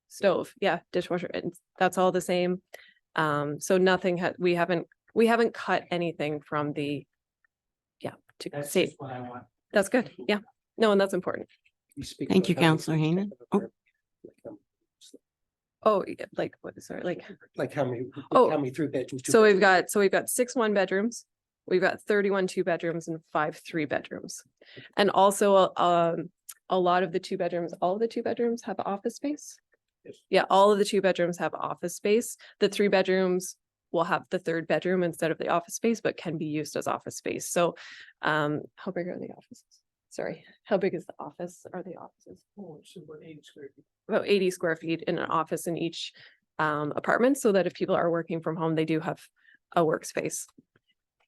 F: stove. Yeah, dishwasher. And that's all the same. So nothing we haven't cut anything from the, to save.
G: what I want.
F: That's good. Yeah. No, and that's important.
C: Thank you, Councillor Heaney. Oh,
F: Oh, yeah, like what, sorry,
E: Like how many,
F: Oh,
E: how many 3-bedrooms?
F: so we've got 6 1-bedrooms. We've got 31 2-bedrooms and 5 3-bedrooms. And also, a lot of the 2-bedrooms, all of the 2-bedrooms have office space.
E: Yes.
F: Yeah, all of the 2-bedrooms have office space. The 3-bedrooms will have the 3rd bedroom instead of the office space, but can be used as office space. So, how big are the offices? Sorry, how big is the office? Are the offices?
K: Oh, it's about 80 square feet.
F: About 80 square feet in an office in each apartment, so that if people are working from home, they do have a workspace.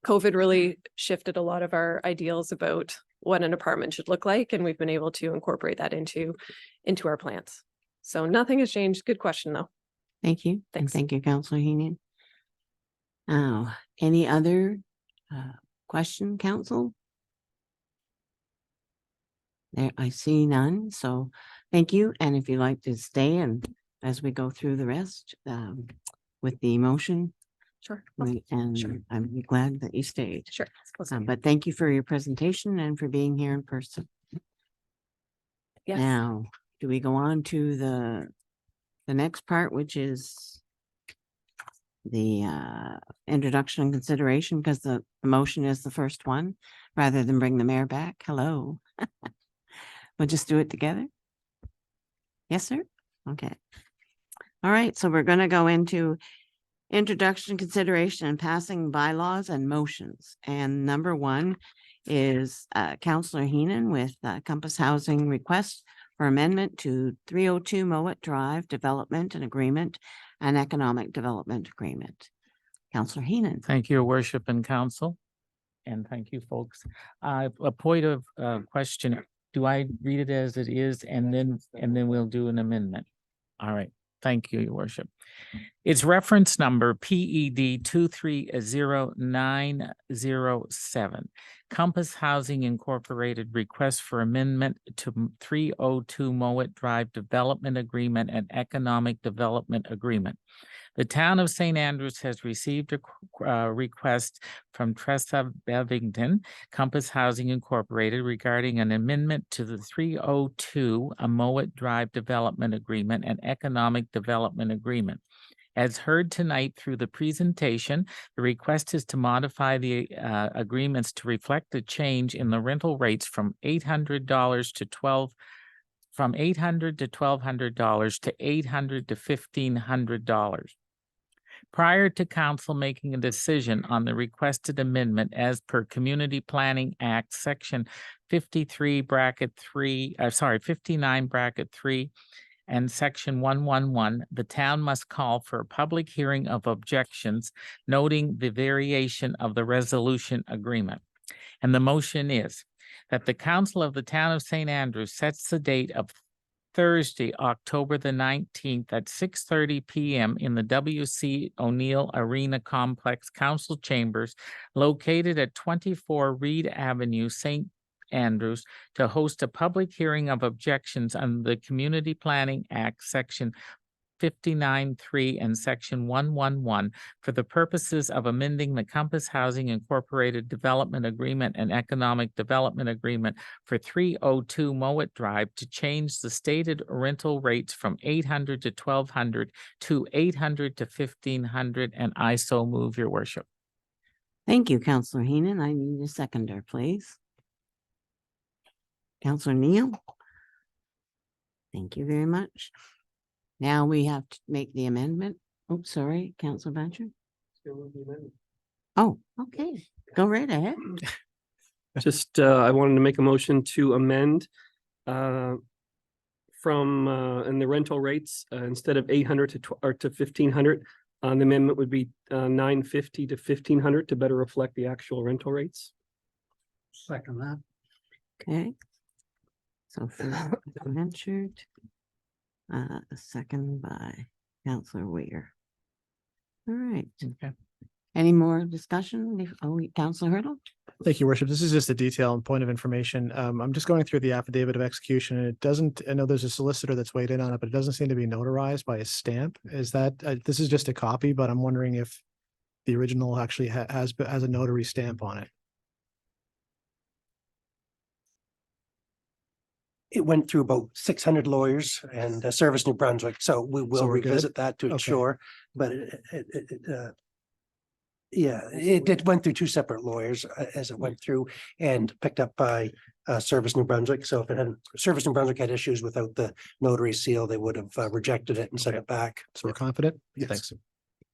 F: COVID really shifted a lot of our ideals about what an apartment should look like, and we've been able to incorporate that into our plans. So nothing has changed. Good question, though.
C: thank you. And
F: Thanks.
C: thank you, Councillor Heaney. Now, any other question, council? There, I see none, so thank you. And if you'd like to stay and as we go through the rest with the motion,
F: Sure.
C: and I'm glad that you stayed.
F: Sure.
C: But thank you for your presentation and for being here in person.
F: Yes.
C: Now, do we go on to the next part, which is the introduction and consideration, because the motion is the first one, rather than bring the mayor back? Hello. We'll just do it together. Yes, sir. Okay. All right, so we're going to go into introduction, consideration, and passing bylaws and motions. And number 1 is Councillor Heenan with Compass Housing request for amendment to 302 Mowat Drive Development and Agreement and Economic Development Agreement. Councillor Heenan.
G: Thank you, Your Worship and Council. And thank you, folks. A point of question. Do I read it as it is and then we'll do an amendment? All right. Thank you, Your Worship. It's reference number PED 230907. Compass Housing Incorporated request for amendment to 302 Mowat Drive Development Agreement and Economic Development Agreement. The town of St. Andrews has received a request from Tressa Bevington, Compass Housing Incorporated, regarding an amendment to the 302 Mowat Drive Development Agreement and Economic Development Agreement. As heard tonight through the presentation, the request is to modify the agreements to reflect the change in the rental rates from $800 to $1,200 to $800 to $1,500. Prior to council making a decision on the requested amendment as per Community Planning Act, Section 59(3) and Section 111, the town must call for a public hearing of objections, noting the variation of the resolution agreement. And the motion is that the council of the town of St. Andrews sets the date of Thursday, October the 19th at 6:30 PM in the W.C. O'Neill Arena Complex Council Chambers located at 24 Reed Avenue, St. Andrews, to host a public hearing of objections under the Community Planning Act, Section 59(3) and Section 111 for the purposes of amending the Compass Housing Incorporated Development Agreement and Economic Development Agreement for 302 Mowat Drive to change the stated rental rates from $800 to $1,200 to $800 to $1,500, and I so move, your worship.
C: Thank you, Councillor Heenan. I need a seconder, please. Councillor Neal. Thank you very much. Now we have to make the amendment. Oh, sorry, Councillor Batchor. Oh, okay. Go right ahead.
K: Just, I wanted to make a motion to amend from, and the rental rates, instead of 800 to 1,500, the amendment would be 950 to 1,500 to better reflect the actual rental rates.
J: Second that.
C: Okay. So first ventured, a second by Councillor Weir. All right.
A: Okay.
C: Any more discussion? Oh, Councillor Hurdle?
I: Thank you, Worship. This is just a detail and point of information. I'm just going through the affidavit of execution and it doesn't, I know there's a solicitor that's weighed in on it, but it doesn't seem to be notarized by a stamp. Is that, this is just a copy, but I'm wondering if the original actually has a notary stamp on it.
E: It went through about 600 lawyers and Service New Brunswick, so we will
I: we're good?
E: revisit that to
I: Okay.
E: ensure, but it went through two separate lawyers as it went through and picked up by Service New Brunswick. So if it hadn't, Service New Brunswick had issues without the notary seal, they would have rejected it and sent it back.
I: So we're confident?
E: Yes.
I: Thanks.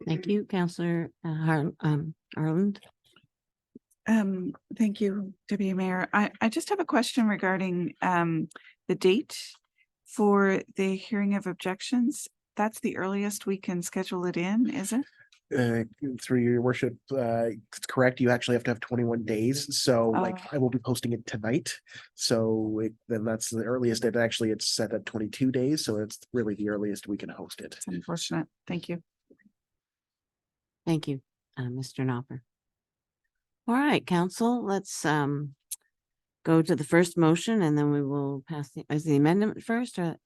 C: Thank you, Councillor Ireland.
D: Thank you, Deputy Mayor. I just have a question regarding the date for the hearing of objections. That's the earliest we can schedule it in, is it?
B: Through your worship, it's correct. You actually have to have 21 days. So
D: Oh.
B: I will be posting it tonight. So then that's the earliest. It actually, it's set at 22 days. So it's really the earliest we can host it.
D: It's unfortunate. Thank you.
C: Thank you, Mr. Knopper. All right, council, let's go to the first motion and then we will pass is the amendment first or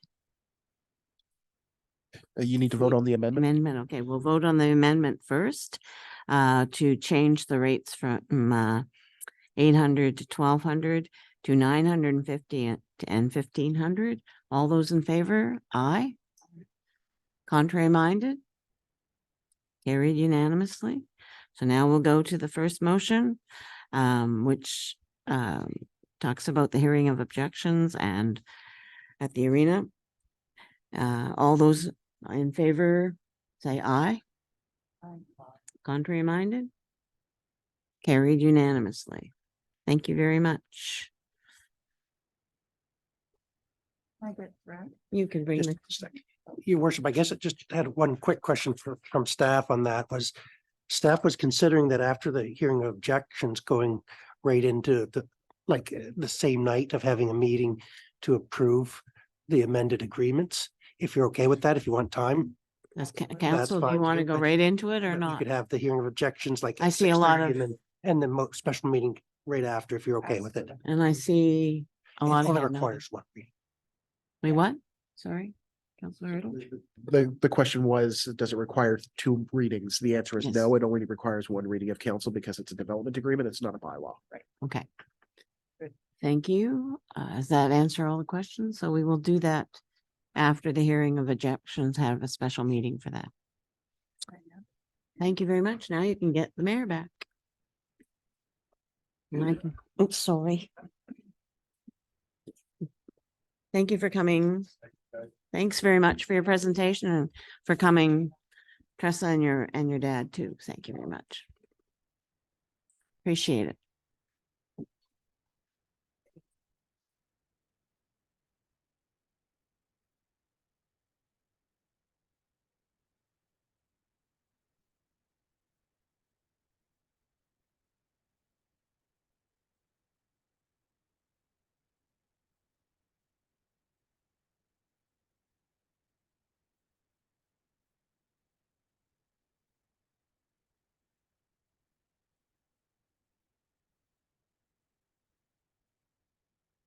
B: You need to vote on the amendment.
C: amendment? Okay, we'll vote on the amendment first to change the rates from 800 to 1,200 to 950 and 1,500. All those in favor? Aye. Contrary minded? Carried unanimously. So now we'll go to the first motion, which talks about the hearing of objections and at the arena. All those in favor, say aye. Contrary minded? Carried unanimously. Thank you very much. You can bring
E: Just
C: the
E: a second. Your worship, I guess it just had one quick question from staff on that was staff was considering that after the hearing of objections going right into the same night of having a meeting to approve the amended agreements. If you're okay with that, if you want time.
C: That's council, do you
E: fine
C: want to
E: too,
C: go
E: but-
C: right into it or
E: but You
C: not?
E: could have the hearing of objections like.
C: I
E: at
C: see a lot
E: 6:30
C: of-
E: And then special meeting right after, if you're okay with it.
C: And I see a
E: It
C: lot of.
E: only
C: hand up.
E: requires one reading.
C: Wait, what? Sorry, Councillor Hurdle?
B: The question was, does it require 2 readings? The answer is
C: Yes.
B: no, it only requires 1 reading of council because it's a development agreement. It's not a bylaw. Right.
C: Okay. Thank you. Does that answer all the questions? So we will do that after the hearing of objections, have a special meeting for that. Thank you very much. Now you can get the mayor back. And I can, oops, sorry. Thank you for coming. Thanks very much for your presentation and for coming Tressa and your dad too. Thank you very much. Appreciate it.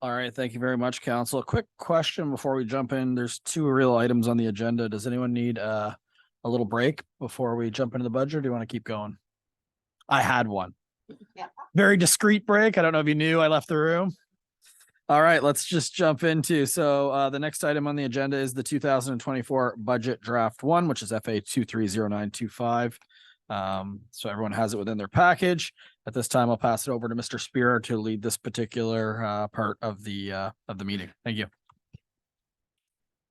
A: All right, thank you very much, council. A quick question before we jump in. There's two real items on the agenda. Does anyone need a little break before we jump into the budget? Or do you want to keep going? I had one.
C: Yeah.
A: Very discreet break. I don't know if you knew I left the room. All right, let's just jump into. So the next item on the agenda is the 2024 budget draft one, which is FA 230925. So everyone has it within their package. At this time, I'll pass it over to Mr. Spear to lead this particular part of the meeting. Thank you.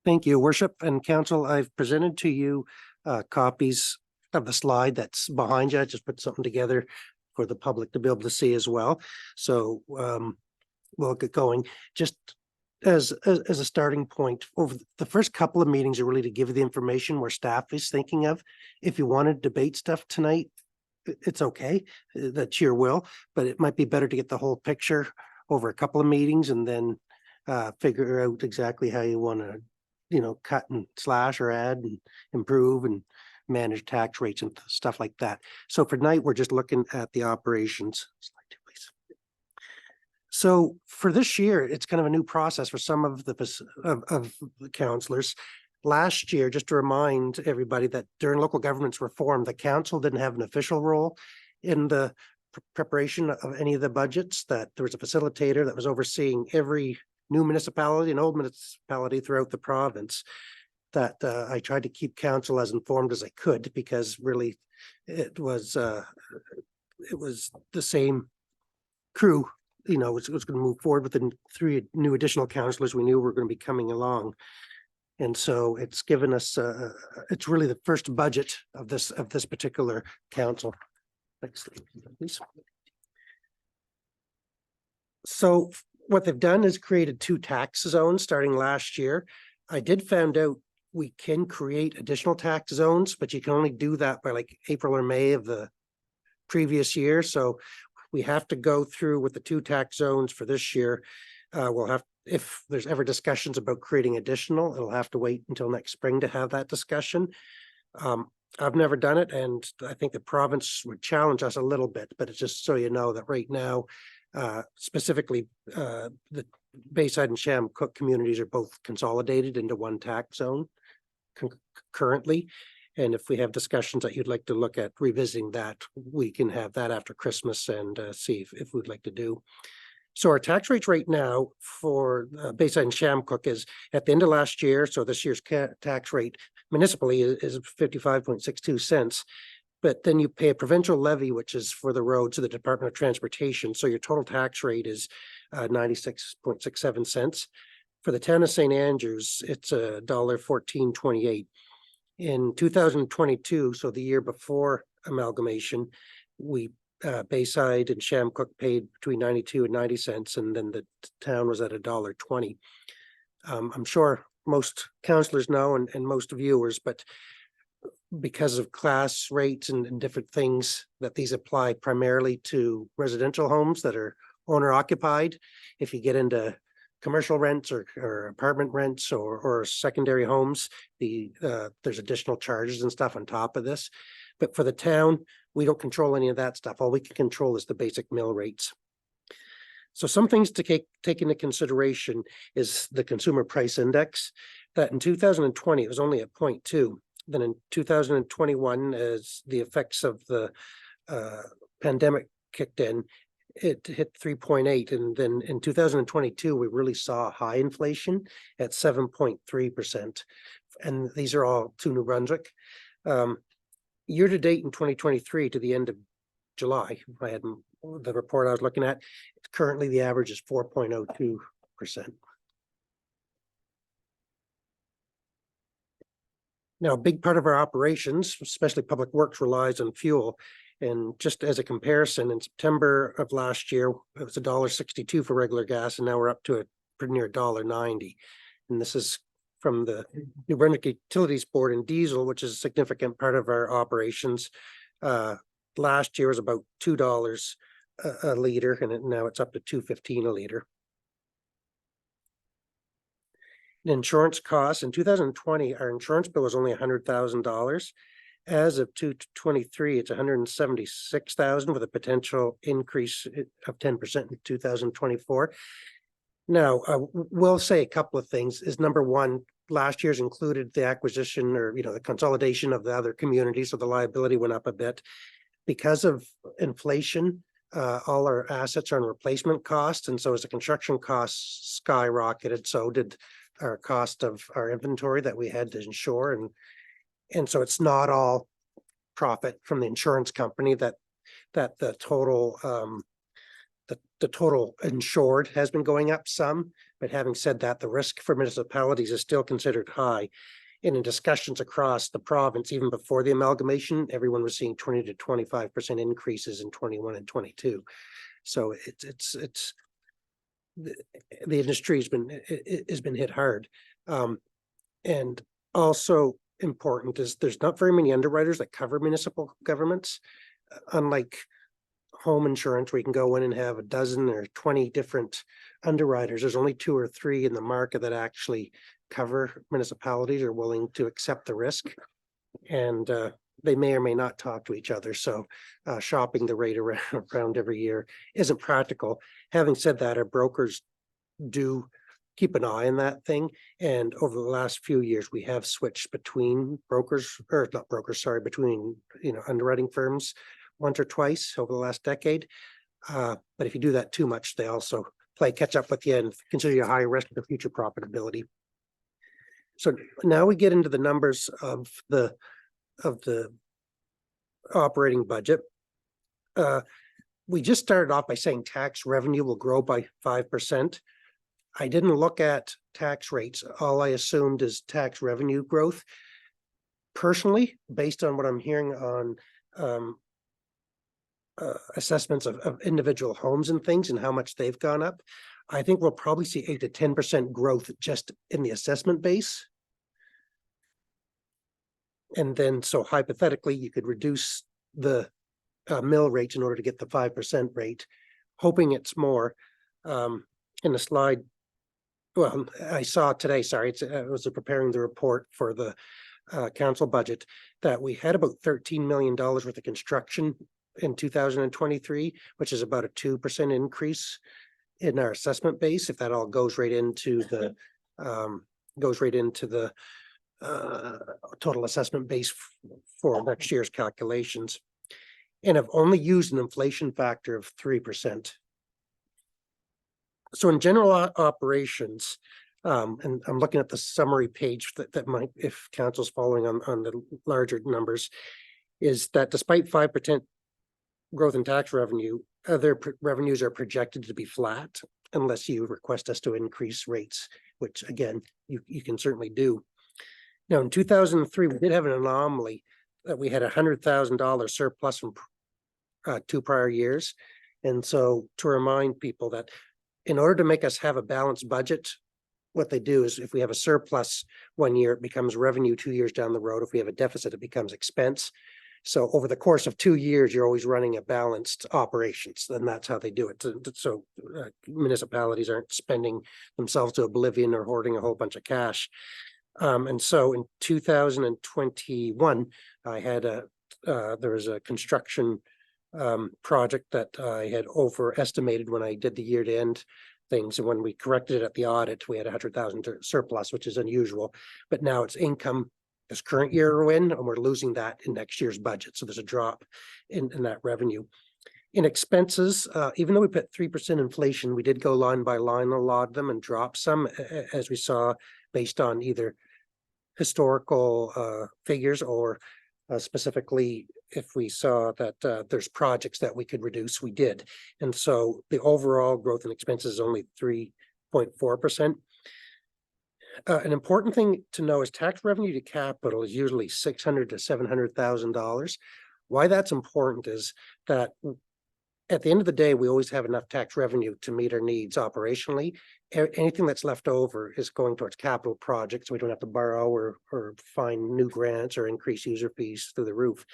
E: Thank you, Worship and Council. I've presented to you copies of the slide that's behind you. I just put something together for the public to be able to see as well. So we'll get going. Just as a starting point, over the first couple of meetings are really to give you the information where staff is thinking of. If you want to debate stuff tonight, it's okay, that's your will, but it might be better to get the whole picture over a couple of meetings and then figure out exactly how you want to, cut and slash or add and improve and manage tax rates and stuff like that. So for tonight, we're just looking at the operations. Slide 2, please. So for this year, it's kind of a new process for some of the councillors. Last year, just to remind everybody that during local government's reform, the council didn't have an official role in the preparation of any of the budgets, that there was a facilitator that was overseeing every new municipality and old municipality throughout the province. That I tried to keep council as informed as I could, because really it was the same crew, it was going to move forward with the 3 new additional councillors we knew were going to be coming along. And so it's given us, it's really the first budget of this particular council. Next slide, please. So what they've done is created 2 tax zones starting last year. I did find out we can create additional tax zones, but you can only do that by like April or May of the previous year. So we have to go through with the 2 tax zones for this year. We'll have, if there's ever discussions about creating additional, it'll have to wait until next spring to have that discussion. I've never done it, and I think the province would challenge us a little bit, but it's just so you know that right now, specifically, the Bayside and Sham Cook communities are both consolidated into 1 tax zone currently. And if we have discussions that you'd like to look at revisiting that, we can have that after Christmas and see if we'd like to do. So our tax rates right now for Bayside and Shamcook is at the end of last year. So this year's tax rate municipally is 55.62 cents. But then you pay a provincial levy, which is for the roads to the Department of Transportation. So your total tax rate is 96.67 cents. For the town of St. Andrews, it's $1.1428. In 2022, so the year before amalgamation, we Bayside and Shamcook paid between 92 and 90 cents, and then the town was at $1.20. I'm sure most councillors know and most viewers, but because of class rates and different things, that these apply primarily to residential homes that are owner occupied. If you get into commercial rents or apartment rents or secondary homes, there's additional charges and stuff on top of this. But for the town, we don't control any of that stuff. All we can control is the basic mill rates. So some things to take into consideration is the consumer price index, that in 2020, it was only at 0.2. Then in 2021, as the effects of the pandemic kicked in, it hit 3.8. And then in 2022, we really saw high inflation at 7.3%. And these are all to New Brunswick. Year to date in 2023 to the end of July, I had the report I was looking at, currently the average is 4.02%. Now, a big part of our operations, especially public works, relies on fuel. And just as a comparison, in September of last year, it was $1.62 for regular gas, and now we're up to pretty near $1.90. And this is from the New Brunswick Utilities Board and diesel, which is a significant part of our operations. Last year was about $2 a liter, and now it's up to $2.15 a liter. Insurance costs in 2020, our insurance bill was only $100,000. As of 2023, it's $176,000 with a potential increase of 10% in 2024. Now, we'll say a couple of things. Is number one, last year's included the acquisition or the consolidation of the other communities, so the liability went up a bit because of inflation. All our assets are on replacement costs, and so as the construction costs skyrocketed, so did our cost of our inventory that we had to insure, and so it's not all profit from the insurance company that the total the total insured has been going up some. But having said that, the risk for municipalities is still considered high. And in discussions across the province, even before the amalgamation, everyone was seeing 20 to 25% increases in 21 and 22. So it's the industry has been hit hard. And also important is there's not very many underwriters that cover municipal governments, unlike home insurance where you can go in and have a dozen or 20 different underwriters. There's only 2 or 3 in the market that actually cover municipalities or willing to accept the risk, and they may or may not talk to each other. So shopping the rate around every year isn't practical. Having said that, our brokers do keep an eye on that thing. And over the last few years, we have switched between between underwriting firms once or twice over the last decade. But if you do that too much, they also play catch up with you and consider you a high risk for future profitability. So now we get into the numbers of the operating budget. We just started off by saying tax revenue will grow by 5%. I didn't look at tax rates. All I assumed is tax revenue growth. Personally, based on what I'm hearing on assessments of individual homes and things and how much they've gone up, I think we'll probably see 8 to 10% growth just in the assessment base. And then, so hypothetically, you could reduce the mill rate in order to get the 5% rate, hoping it's more. In the slide, well, I saw today, sorry, I was preparing the report for the council budget, that we had about $13 million worth of construction in 2023, which is about a 2% increase in our assessment base. If that all goes right into the total assessment base for next year's calculations, and have only used an inflation factor of 3%. So in general operations, and I'm looking at the summary page that might, if council's following on the larger numbers, is that despite 5% growth in tax revenue, other revenues are projected to be flat unless you request us to increase rates, which again, you can certainly do. Now, in 2003, we did have an anomaly that we had $100,000 surplus from 2 prior years. And so to remind people that in order to make us have a balanced budget, what they do is if we have a surplus 1 year, it becomes revenue 2 years down the road. If we have a deficit, it becomes expense. So over the course of 2 years, you're always running a balanced operations, and that's how they do it. So municipalities aren't spending themselves to oblivion or hoarding a whole bunch of cash. And so in 2021, I had there was a construction project that I had overestimated when I did the year to end things. And when we corrected it at the audit, we had 100,000 surplus, which is unusual, but now it's income this current year we're in, and we're losing that in next year's budget. So there's a drop in that revenue. In expenses, even though we put 3% inflation, we did go line by line a lot of them and drop some, as we saw, based on either historical figures or specifically if we saw that there's projects that we could reduce, we did. And so the overall growth in expenses is only 3.4%. An important thing to know is tax revenue to capital is usually $600,000 to $700,000. Why that's important is that at the end of the day, we always have enough tax revenue to meet our needs operationally. Anything that's left over is going towards capital projects. We don't have to borrow or find new grants or increase user fees through the roof.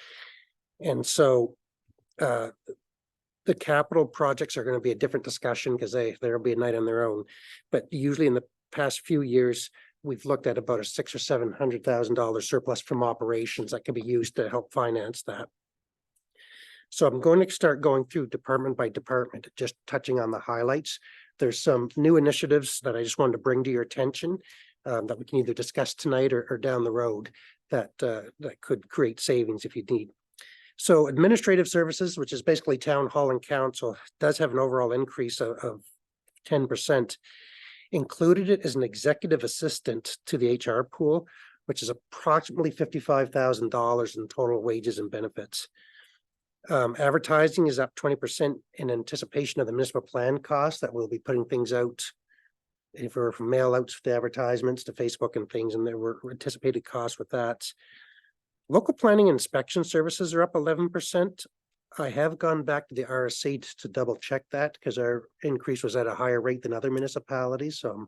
E: And so the capital projects are going to be a different discussion because there'll be a night on their own. But usually in the past few years, we've looked at about a $600,000 or $700,000 surplus from operations that can be used to help finance that. So I'm going to start going through department by department, just touching on the highlights. There's some new initiatives that I just wanted to bring to your attention that we can either discuss tonight or down the road that could create savings if you need. So administrative services, which is basically town hall and council, does have an overall increase of 10%. Included it as an executive assistant to the HR pool, which is approximately $55,000 in total wages and benefits. Advertising is up 20% in anticipation of the municipal plan costs that we'll be putting things out. If we're from mail outs to advertisements to Facebook and things, and there were anticipated costs with that. Local planning and inspection services are up 11%. I have gone back to the RSC to double check that because our increase was at a higher rate than other municipalities. So I'm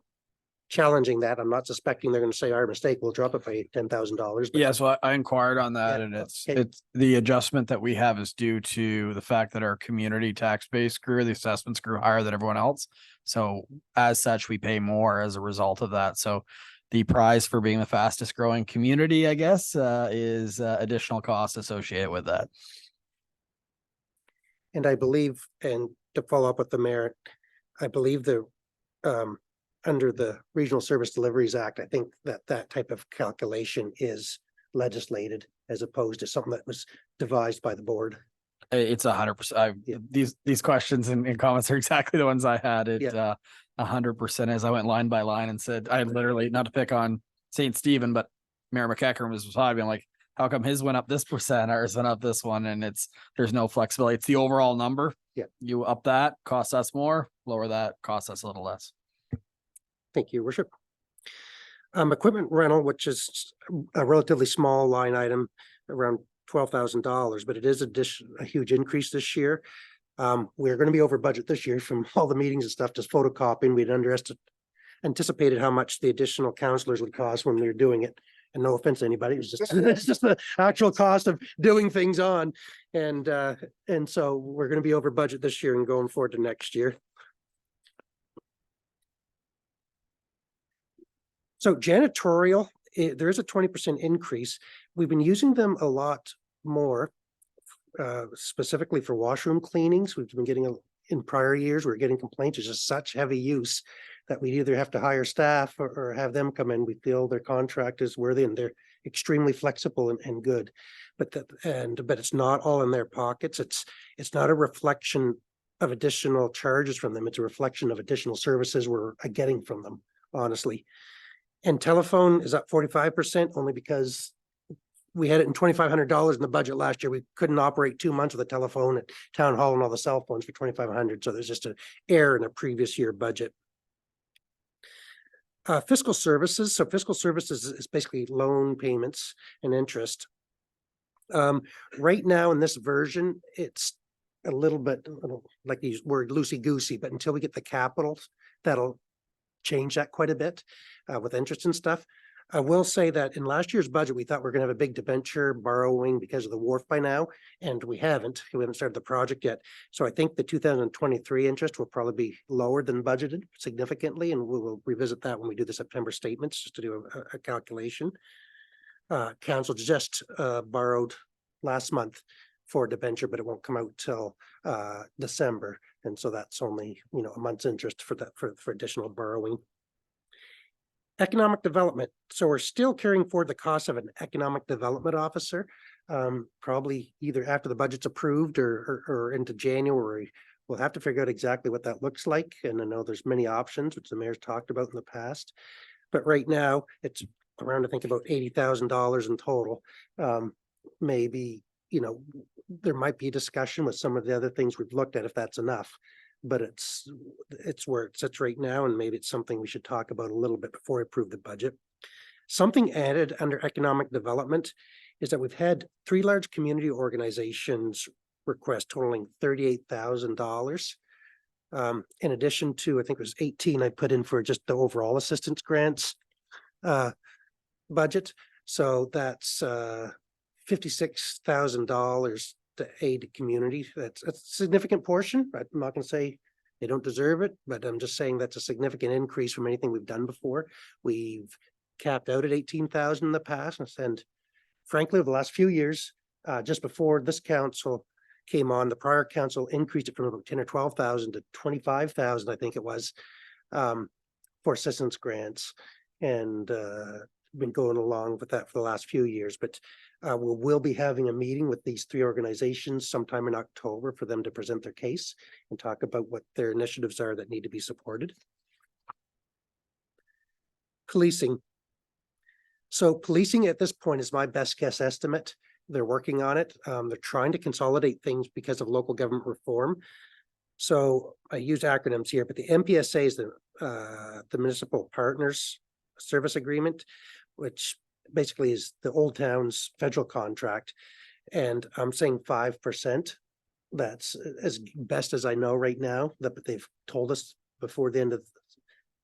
E: challenging that. I'm not suspecting they're going to say our mistake. We'll drop it by $10,000.
A: Yeah, so I inquired on that,
E: Yeah,
A: and it's
E: okay.
A: the adjustment that we have is due to the fact that our community tax base grew, the assessments grew higher than everyone else. So as such, we pay more as a result of that. So the prize for being the fastest growing community, I guess, is additional costs associated with that.
E: And I believe, and to follow up with the mayor, I believe the under the Regional Service Deliveries Act, I think that type of calculation is legislated as opposed to something that was devised by the board.
A: It's 100%. These questions and comments are exactly the ones I had. It 100% as I went line by line and said, I literally, not to pick on St. Stephen, but Mayor McEachern was beside me. I'm like, how come his went up this percent, ours went up this one? And there's no flexibility. It's the overall number.
E: Yeah.
A: You up that, costs us more, lower that, costs us a little less.
E: Thank you, Worship. Equipment rental, which is a relatively small line item, around $12,000, but it is a huge increase this year. We're going to be over budget this year from all the meetings and stuff, just photocopying. We'd anticipated how much the additional counselors would cost when we were doing it. And no offense to anybody, it was just it's just the actual cost of doing things on. And so we're going to be over budget this year and going forward to next year. So janitorial, there is a 20% increase. We've been using them a lot more, specifically for washroom cleanings. We've been getting in prior years, we were getting complaints. It's just such heavy use that we either have to hire staff or have them come in. We feel their contract is worthy and they're extremely flexible and good. But it's not all in their pockets. It's not a reflection of additional charges from them. It's a reflection of additional services we're getting from them, honestly. And telephone is up 45% only because we had it in $2,500 in the budget last year. We couldn't operate 2 months with a telephone at town hall and all the cell phones for $2,500. So there's just an error in a previous year budget. Fiscal services. So fiscal services is basically loan payments and interest. Right now in this version, it's a little bit, I don't like to use the word loosey-goosey, but until we get the capitals, that'll change that quite a bit with interest and stuff. I will say that in last year's budget, we thought we are going to have a big debenture borrowing because of the wharf by now, and we haven't. We haven't started the project yet. So I think the 2023 interest will probably be lower than budgeted significantly, and we will revisit that when we do the September statements just to do a calculation. Council just borrowed last month for a debenture, but it won't come out till December, and so that's only a month's interest for that for additional borrowing. Economic development. So we're still carrying forward the cost of an economic development officer, probably either after the budget's approved or into January. We'll have to figure out exactly what that looks like. And I know there's many options, which the mayor's talked about in the past. But right now it's around, I think, about $80,000 in total. Maybe, there might be a discussion with some of the other things we've looked at if that's enough. but it's where it sits right now, and maybe it's something we should talk about a little bit before we approve the budget. Something added under economic development is that we've had 3 large community organizations request totaling $38,000. In addition to, I think it was 18 I put in for just the overall assistance grants budget. So that's $56,000 to aid the community. That's a significant portion. I'm not going to say they don't deserve it, but I'm just saying that's a significant increase from anything we've done before. We've capped out at 18,000 in the past, and frankly, over the last few years, just before this council came on, the prior council increased it from about 10 or 12,000 to 25,000, I think it was, for assistance grants, and been going along with that for the last few years. But we'll be having a meeting with these 3 organizations sometime in October for them to present their case and talk about what their initiatives are that need to be supported. Policing. So policing at this point is my best guess estimate. They're working on it. They're trying to consolidate things because of local government reform. So I use acronyms here, but the MPSA is the Municipal Partners Service Agreement, which basically is the Old Town's federal contract. And I'm saying 5%. That's as best as I know right now, that they've told us before the end of,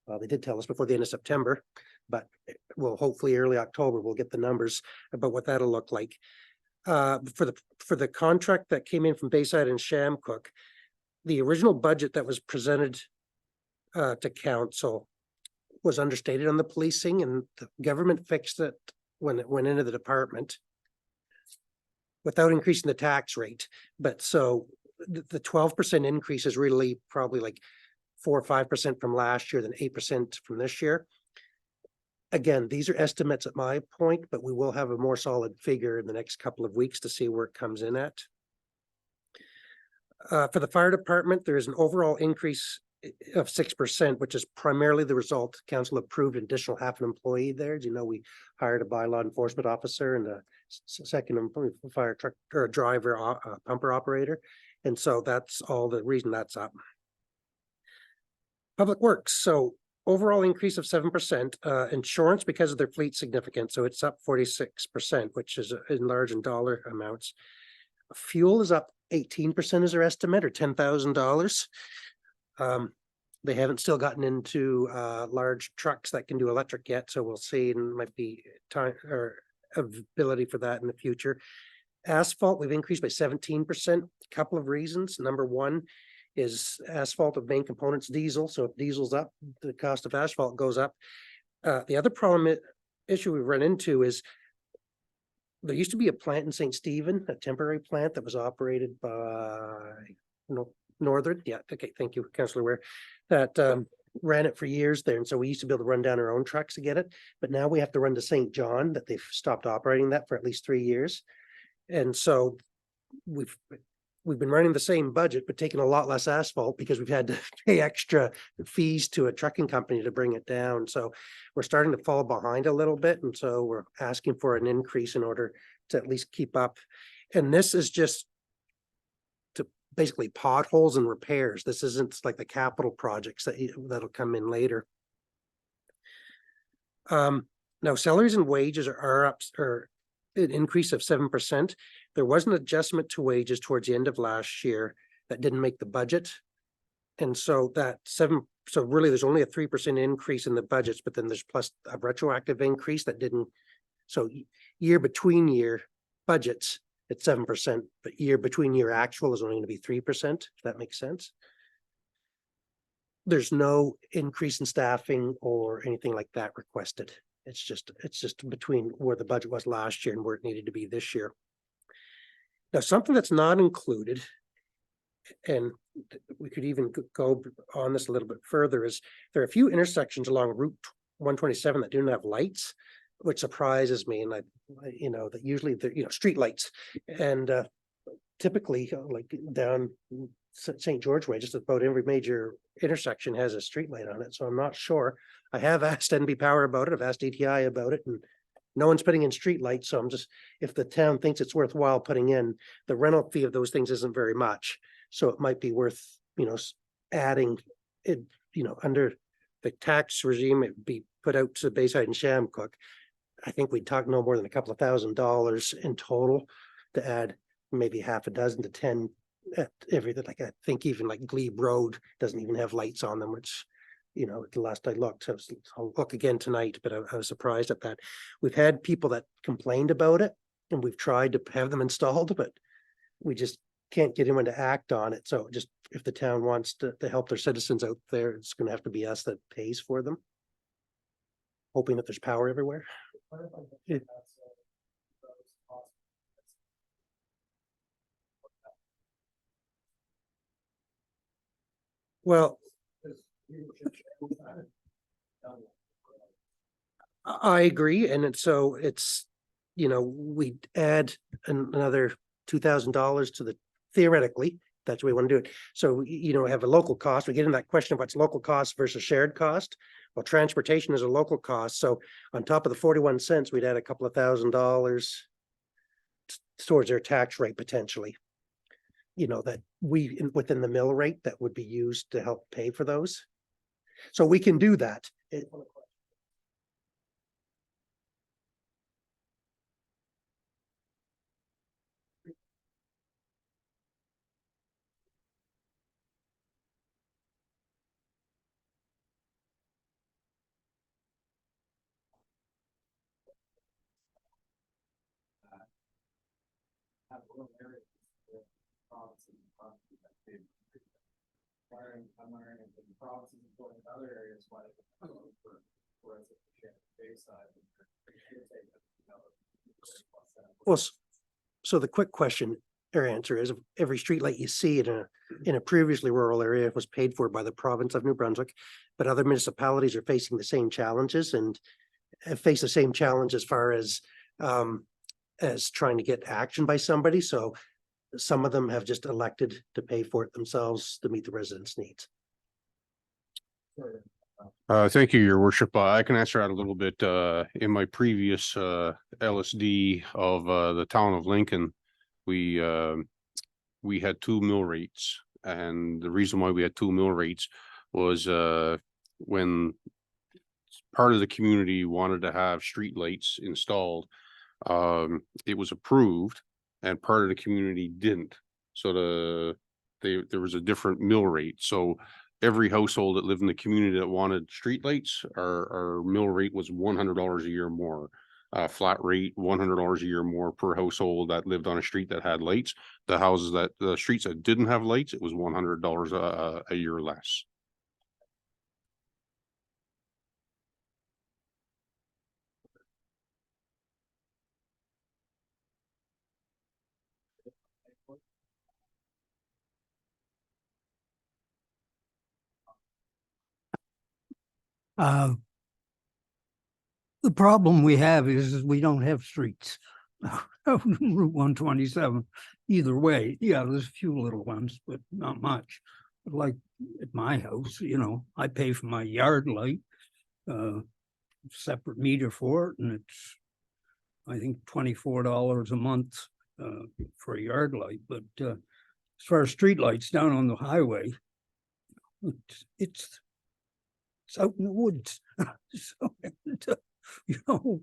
E: well, they did tell us before the end of September, but well, hopefully early October, we'll get the numbers about what that'll look like. For the contract that came in from Bayside and Shamcook, the original budget that was presented to council was understated on the policing, and the government fixed it when it went into the department without increasing the tax rate. But so the 12% increase is really probably like 4 or 5% from last year, then 8% from this year. Again, these are estimates at my point, but we will have a more solid figure in the next couple of weeks to see where it comes in at. For the fire department, there is an overall increase of 6%, which is primarily the result. Council approved an additional half an employee there. As you know, we hired a bylaw enforcement officer and a second fire truck or a driver, pumper operator. And so that's all the reason that's up. Public Works. So overall increase of 7%, insurance because of their fleet significant. So it's up 46%, which is in large in dollar amounts. Fuel is up 18% is their estimate, or $10,000. They haven't still gotten into large trucks that can do electric yet. So we'll see, and might be time or ability for that in the future. Asphalt, we've increased by 17%. A couple of reasons. Number one is asphalt of main components diesel. So if diesel's up, the cost of asphalt goes up. The other issue we've run into is there used to be a plant in St. Stephen, a temporary plant that was operated by Northern. Yeah, okay, thank you, Councillor Ware. That ran it for years there. And so we used to be able to run down our own trucks to get it. But now we have to run to St. John, that they've stopped operating that for at least 3 years. And so we've been running the same budget, but taking a lot less asphalt because we've had to pay extra fees to a trucking company to bring it down. So we're starting to fall behind a little bit. And so we're asking for an increase in order to at least keep up. And this is just to basically potholes and repairs. This isn't like the capital projects that'll come in later. Now salaries and wages are up, or an increase of 7%. There was an adjustment to wages towards the end of last year that didn't make the budget. And so so really there's only a 3% increase in the budgets, but then there's plus a retroactive increase that didn't. So year between year budgets, it's 7%, but year between year actual is only going to be 3%, if that makes sense. There's no increase in staffing or anything like that requested. It's just between where the budget was last year and where it needed to be this year. Now, something that's not included, and we could even go on this a little bit further, is there are a few intersections along Route 127 that don't have lights, which surprises me. And that usually they're, street lights, and typically like down St. George Way, just about every major intersection has a street light on it. So I'm not sure. I have asked NB Power about it. I've asked ETI about it, and no one's putting in street lights. So I'm just, if the town thinks it's worthwhile putting in, the rental fee of those things isn't very much. So it might be worth, adding it, under the tax regime, it'd be put out to Bayside and Shamcook. I think we'd talk no more than a couple of $1,000s in total to add maybe half a dozen to 10 at everything. Like I think even like Glebe Road doesn't even have lights on them, which, the last I looked, I'll look again tonight, but I was surprised at that. We've had people that complained about it and we've tried to have them installed, but we just can't get anyone to act on it. So just if the town wants to help their citizens out there, it's going to have to be us that pays for them. Hoping that there's power everywhere. It- Well, I agree. And it's, we add another $2,000 to the, theoretically, that's the way we want to do it. So, have a local cost. We get in that question of what's local cost versus shared cost. Well, transportation is a local cost. So on top of the 41 cents, we'd add a couple of $1,000 towards their tax rate potentially. That within the mill rate that would be used to help pay for those. So we can do that. Well, so the quick question or answer is every streetlight you see in a previously rural area was paid for by the province of New Brunswick, but other municipalities are facing the same challenges and face the same challenge as far as trying to get action by somebody. So some of them have just elected to pay for it themselves to meet the residents' needs.
H: Thank you, your worship. I can answer that a little bit. In my previous LSD of the town of Lincoln, we had 2 mill rates. And the reason why we had 2 mill rates was when part of the community wanted to have street lights installed, it was approved and part of the community didn't. So there was a different mill rate. So every household that lived in the community that wanted streetlights, our mill rate was $100 a year more. Flat rate, $100 a year more per household that lived on a street that had lights. The streets that didn't have lights, it was $100 a year less.
J: The problem we have is we don't have streets. Route 127, either way. Yeah, there's a few little ones, but not much. But like at my house, I pay for my yard light, separate meter for it, and it's, I think, $24 a month for a yard light. But as far as street lights down on the highway, it's out in the woods. So,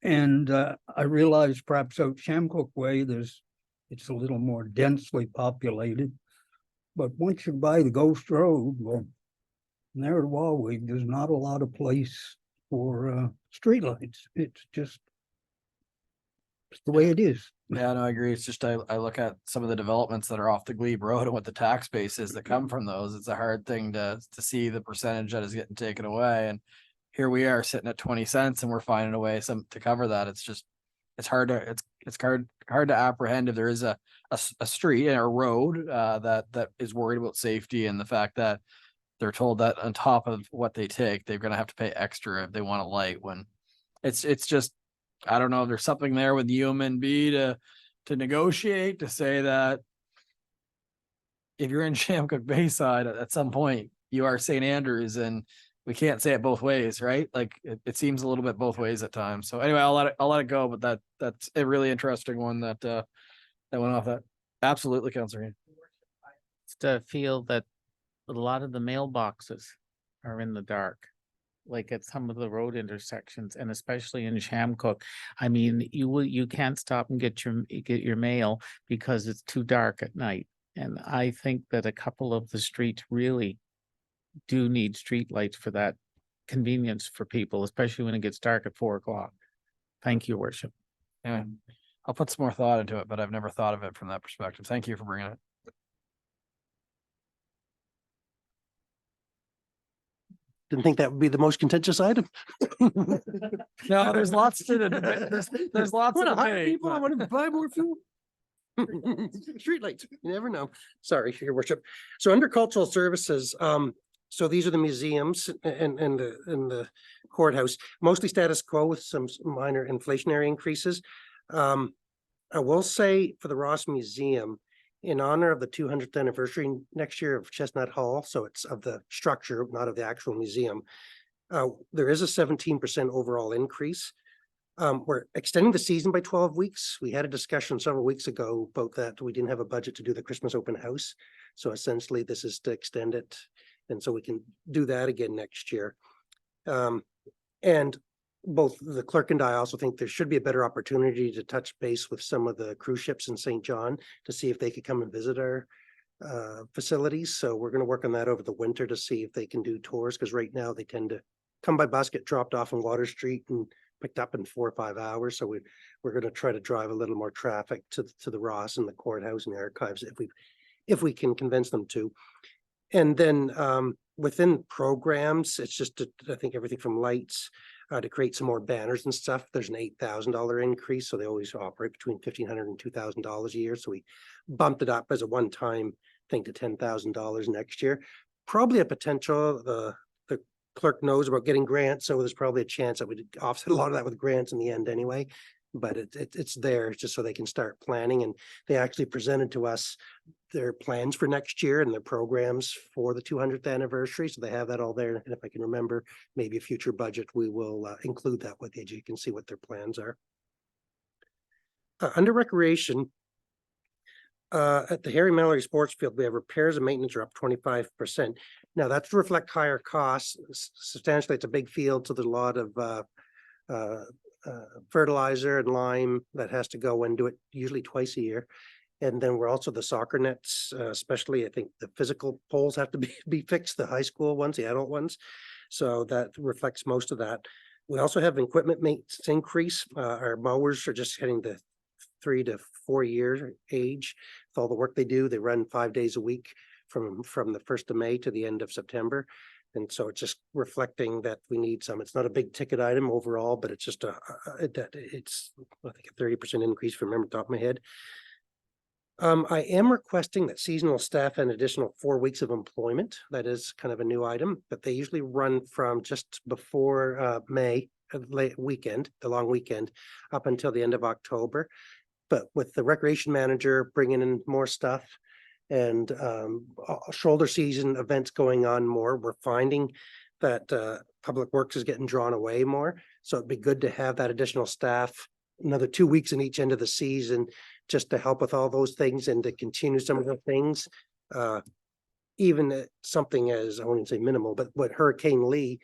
J: and I realize perhaps out Shamcook Way, it's a little more densely populated. But once you buy the Ghost Road, well, there at Warwick, there's not a lot of place for streetlights. It's just the way it is.
A: Yeah, no, I agree. It's just, I look at some of the developments that are off the Glebe Road and what the tax base is that come from those. It's a hard thing to see the percentage that is getting taken away. And here we are sitting at 20 cents and we're finding a way to cover that. It's just, it's hard to apprehend if there is a street and a road that is worried about safety and the fact that they're told that on top of what they take, they're going to have to pay extra if they want a light, when it's just, I don't know if there's something there with UMNB to negotiate, to say that if you're in Shamcook Bayside at some point, you are St. Andrews, and we can't say it both ways, right? Like it seems a little bit both ways at times. So anyway, I'll let it go, but that's a really interesting one that went off that. Absolutely, Councillor.
G: To feel that a lot of the mailboxes are in the dark. Like at some of the road intersections and especially in Shamcook. I mean, you can't stop and get your mail because it's too dark at night. And I think that a couple of the streets really do need streetlights for that convenience for people, especially when it gets dark at 4 o'clock. Thank you, Worship.
A: Yeah, I'll put some more thought into it, but I've never thought of it from that perspective. Thank you for bringing it.
E: Didn't think that would be the most contentious item.
A: No, there's lots to there's lots
E: Want
A: of
E: to hire
A: debate,
E: people, I
A: but-
E: want to buy more fuel. Streetlights, you never know. Sorry, Your Worship. So under cultural services, so these are the museums and the courthouse, mostly status quo with some minor inflationary increases. I will say for the Ross Museum, in honor of the 200th anniversary next year of Chestnut Hall, so it's of the structure, not of the actual museum, there is a 17% overall increase. We're extending the season by 12 weeks. We had a discussion several weeks ago about that. We didn't have a budget to do the Christmas open house. So essentially this is to extend it. And so we can do that again next year. And both the clerk and I also think there should be a better opportunity to touch base with some of the cruise ships in St. John to see if they could come and visit our facilities. So we're going to work on that over the winter to see if they can do tours, because right now they tend to come by bus, get dropped off on Water Street and picked up in 4 or 5 hours. So we're going to try to drive a little more traffic to the Ross and the courthouse and the archives if we can convince them to. And then within programs, it's just I think everything from lights to create some more banners and stuff. There's an $8,000 increase, so they always operate between $1,500 and $2,000 a year. So we bumped it up as a one-time thing to $10,000 next year. Probably a potential. The clerk knows about getting grants, so there's probably a chance that we'd offset a lot of that with grants in the end anyway. But it's there just so they can start planning, and they actually presented to us their plans for next year and their programs for the 200th anniversary. So they have that all there. And if I can remember, maybe a future budget, we will include that with you. You can see what their plans are. Under recreation, at the Harry Mallory Sports Field, we have repairs and maintenance are up 25%. Now that's to reflect higher costs. Substantially, it's a big field, so there's a lot of fertilizer and lime that has to go and do it usually twice a year. And then we're also the soccer nets, especially I think the physical poles have to be fixed, the high school ones, the adult ones. So that reflects most of that. We also have equipment maintenance increase. Our mowers are just hitting the 3 to 4 year age. With all the work they do, they run 5 days a week from the 1st of May to the end of September. And so it's just reflecting that we need some. It's not a big ticket item overall, but it's just it's I think a 30% increase from memory top of my head. I am requesting that seasonal staff an additional 4 weeks of employment. That is kind of a new item, but they usually run from just before May, late weekend, the long weekend, up until the end of October. But with the recreation manager bringing in more stuff and shoulder season events going on more, we're finding that public works is getting drawn away more. So it'd be good to have that additional staff, another 2 weeks in each end of the season, just to help with all those things and to continue some of the things. Even something as, I wouldn't say minimal, but what Hurricane Lee,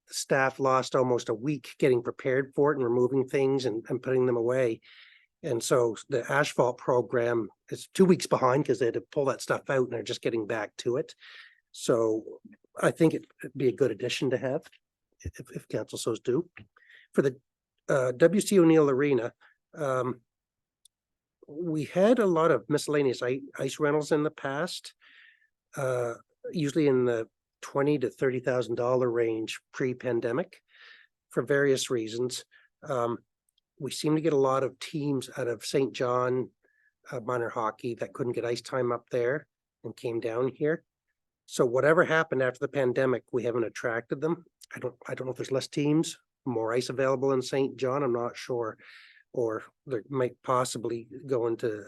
E: the staff lost almost a week getting prepared for it and removing things and putting them away. And so the asphalt program is 2 weeks behind because they had to pull that stuff out and they're just getting back to it. So I think it'd be a good addition to have if council so do. For the WC O'Neill Arena, we had a lot of miscellaneous ice rentals in the past, usually in the $20,000 to $30,000 range pre-pandemic for various reasons. We seem to get a lot of teams out of St. John minor hockey that couldn't get ice time up there and came down here. So whatever happened after the pandemic, we haven't attracted them. I don't know if there's less teams, more ice available in St. John. I'm not sure, or there might possibly go into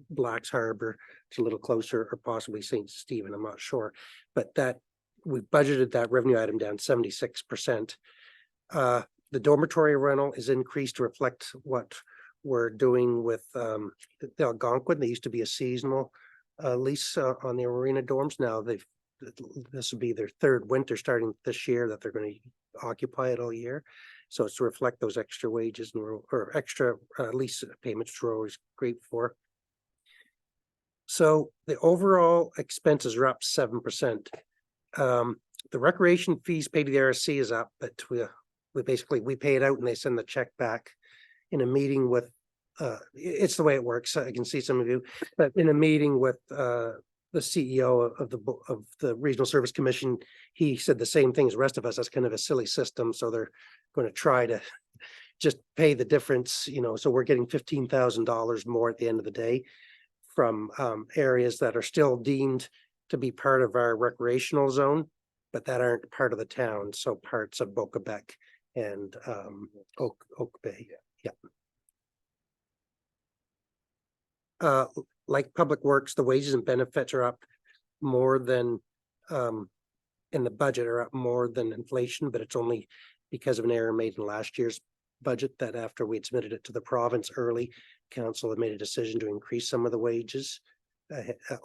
E: Blacks Harbor. It's a little closer, or possibly St. Stephen. I'm not sure, but that we budgeted that revenue item down 76%. The dormitory rental is increased to reflect what we're doing with the Algonquin. They used to be a seasonal lease on the arena dorms. Now this will be their third winter starting this year that they're going to occupy it all year. So it's to reflect those extra wages or extra lease payments, which we're always grateful for. So the overall expenses are up 7%. The recreation fees paid to the RSC is up, but we pay it out and they send the check back in a meeting with, it's the way it works. I can see some of you, but in a meeting with the CEO of the Regional Service Commission, he said the same thing as the rest of us. That's kind of a silly system. So they're going to try to just pay the difference, so we're getting $15,000 more at the end of the day from areas that are still deemed to be part of our recreational zone, but that aren't part of the town. So parts of Boca Bec and Oak Bay. Yeah. Like Public Works, the wages and benefits are up more than in the budget are up more than inflation, but it's only because of an error made in last year's budget that after we had submitted it to the province early, council had made a decision to increase some of the wages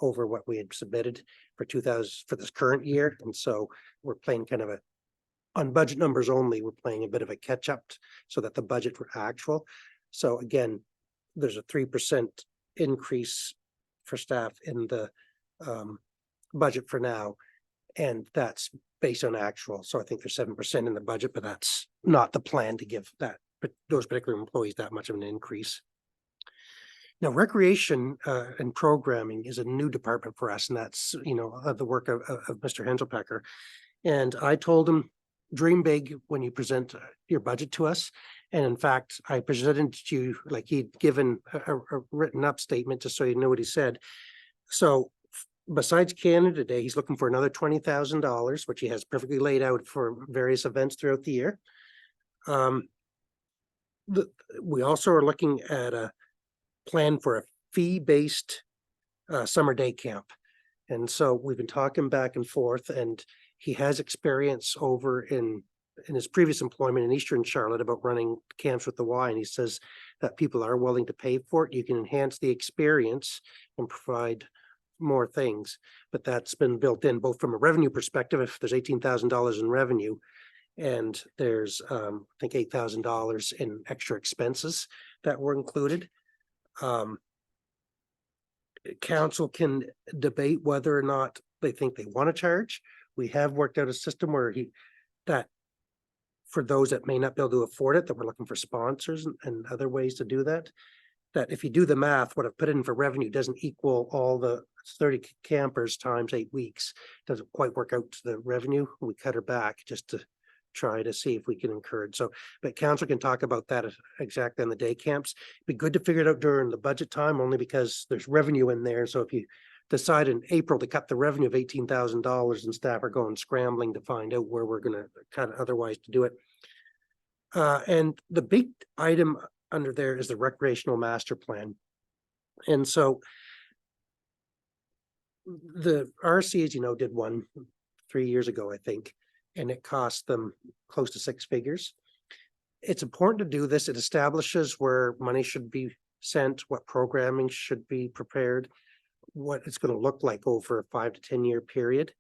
E: over what we had submitted for this current year. And so we're playing kind of on budget numbers only, we're playing a bit of a catch up so that the budget for actual. So again, there's a 3% increase for staff in the budget for now. And that's based on actual. So I think there's 7% in the budget, but that's not the plan to give those particular employees that much of an increase. Now, recreation and programming is a new department for us, and that's, the work of Mr. Henselpecker. And I told him, dream big when you present your budget to us. And in fact, I presented to you like he'd given a written up statement just so you know what he said. So besides Canada Day, he's looking for another $20,000, which he has perfectly laid out for various events throughout the year. We also are looking at a plan for a fee-based summer day camp. And so we've been talking back and forth, and he has experience over in his previous employment in Eastern Charlotte about running camps with the Y. And he says that people are willing to pay for it. You can enhance the experience and provide more things, but that's been built in both from a revenue perspective. If there's $18,000 in revenue and there's I think $8,000 in extra expenses that were included. Council can debate whether or not they think they want to charge. We have worked out a system where that for those that may not be able to afford it, that we're looking for sponsors and other ways to do that. That if you do the math, what I've put in for revenue doesn't equal all the 30 campers times 8 weeks. Doesn't quite work out to the revenue. We cut her back just to try to see if we can encourage. So, but council can talk about that exactly on the day camps. It'd be good to figure it out during the budget time, only because there's revenue in there. So if you decide in April to cut the revenue of $18,000 and staff are going scrambling to find out where we're going to cut otherwise to do it. And the big item under there is the recreational master plan. And so the RC, as you know, did one 3 years ago, I think, and it cost them close to 6 figures. It's important to do this. It establishes where money should be sent, what programming should be prepared, what it's going to look like over a 5 to 10 year period.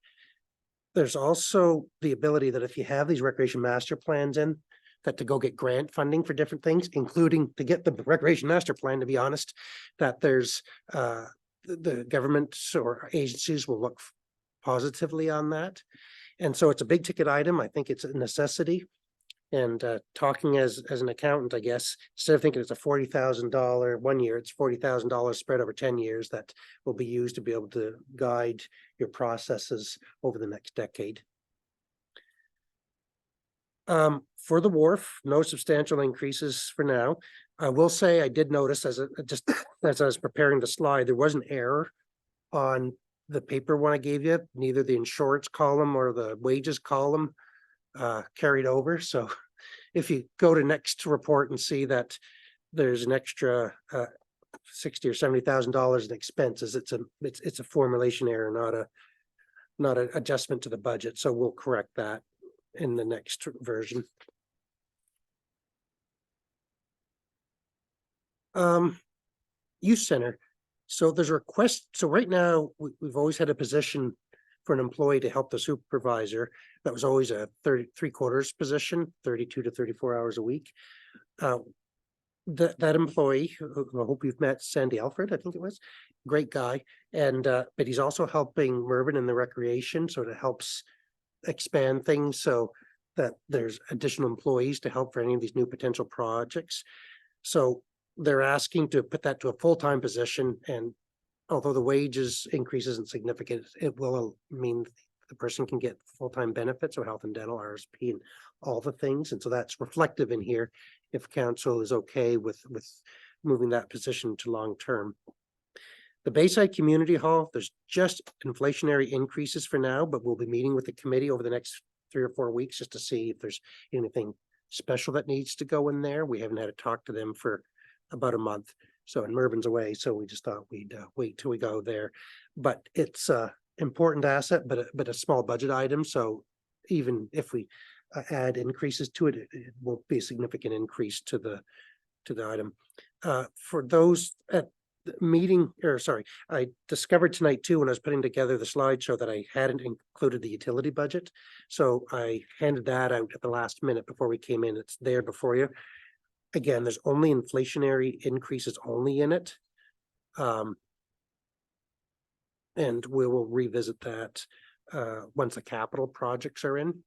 E: There's also the ability that if you have these recreation master plans in, that to go get grant funding for different things, including to get the recreation master plan, to be honest, that there's the governments or agencies will look positively on that. And so it's a big ticket item. I think it's a necessity. And talking as an accountant, I guess, instead of thinking it's a $40,000 1 year, it's $40,000 spread over 10 years that will be used to be able to guide your processes over the next decade. For the wharf, no substantial increases for now. I will say I did notice as I was preparing the slide, there was an error on the paper one I gave you. Neither the insurance column or the wages column carried over. So if you go to next report and see that there's an extra $60,000 or $70,000 in expenses, it's a formulation error, not an adjustment to the budget. So we'll correct that in the next version. Youth Center. So there's a request. So right now, we've always had a position for an employee to help the supervisor. That was always a 3/4 position, 32 to 34 hours a week. That employee, who I hope you've met, Sandy Alfred, I think it was, great guy. And, but he's also helping Mervyn in the recreation, so it helps expand things so that there's additional employees to help for any of these new potential projects. So they're asking to put that to a full-time position, and although the wages increase isn't significant, it will mean the person can get full-time benefits, so health and dental, RSP, and all the things. And so that's reflective in here if council is okay with moving that position to long-term. The Bayside Community Hall, there's just inflationary increases for now, but we'll be meeting with the committee over the next 3 or 4 weeks just to see if there's anything special that needs to go in there. We haven't had a talk to them for about a month. So, and Mervyn's away, so we just thought we'd wait till we go there. But it's a important asset, but a small budget item. So even if we add increases to it, it won't be a significant increase to the item. For those at the meeting, or sorry, I discovered tonight too, when I was putting together the slideshow, that I hadn't included the utility budget. So I handed that out at the last minute before we came in. It's there before you. Again, there's only inflationary increases only in it. And we will revisit that once the capital projects are in.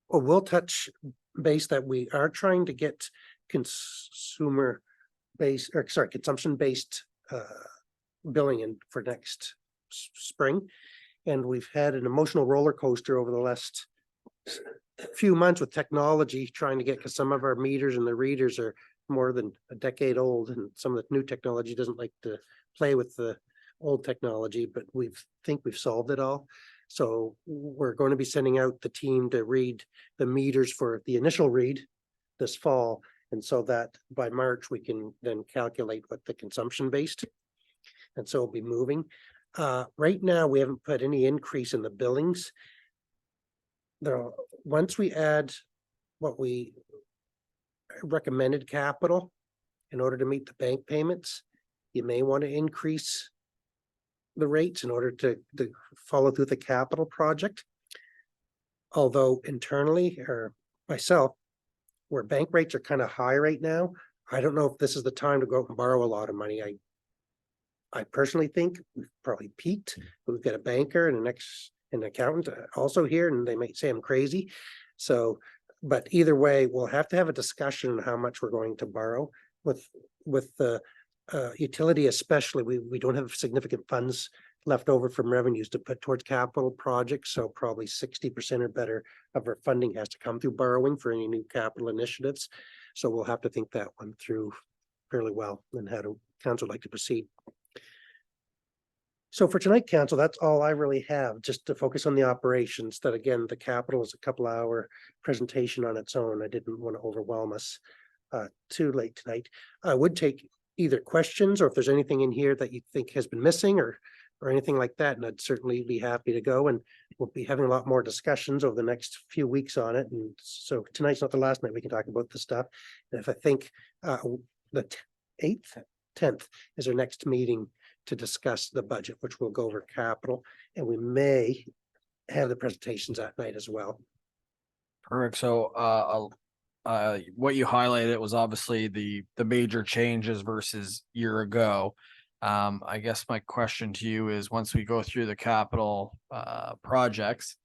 E: Well, we'll touch base that we are trying to get consumption based billing in for next spring. And we've had an emotional roller coaster over the last few months with technology, trying to get, because some of our meters and the readers are more than a decade old, and some of the new technology doesn't like to play with the old technology, but think we've solved it all. So we're going to be sending out the team to read the meters for the initial read this fall. And so that by March, we can then calculate what the consumption based. And so we'll be moving. Right now, we haven't put any increase in the billings. Once we add what we recommended capital in order to meet the bank payments, you may want to increase the rates in order to follow through the capital project. Although internally, or myself, where bank rates are kind of high right now, I don't know if this is the time to go out and borrow a lot of money. I personally think we've probably peaked, but we've got a banker and an accountant also here, and they might say I'm crazy. So, but either way, we'll have to have a discussion on how much we're going to borrow with the utility, especially. We don't have significant funds left over from revenues to put towards capital projects. So probably 60% or better of our funding has to come through borrowing for any new capital initiatives. So we'll have to think that one through fairly well, and how to council like to proceed. So for tonight, council, that's all I really have, just to focus on the operations. That again, the capital is a couple-hour presentation on its own. I didn't want to overwhelm us too late tonight. I would take either questions, or if there's anything in here that you think has been missing, or anything like that, and I'd certainly be happy to go. And we'll be having a lot more discussions over the next few weeks on it. And so tonight's not the last night we can talk about this stuff. And if I think the 8th, 10th is our next meeting to discuss the budget, which will go over capital, and we may have the presentations that night as well.
A: Perfect. So what you highlighted was obviously the major changes versus year ago. I guess my question to you is, once we go through the capital projects,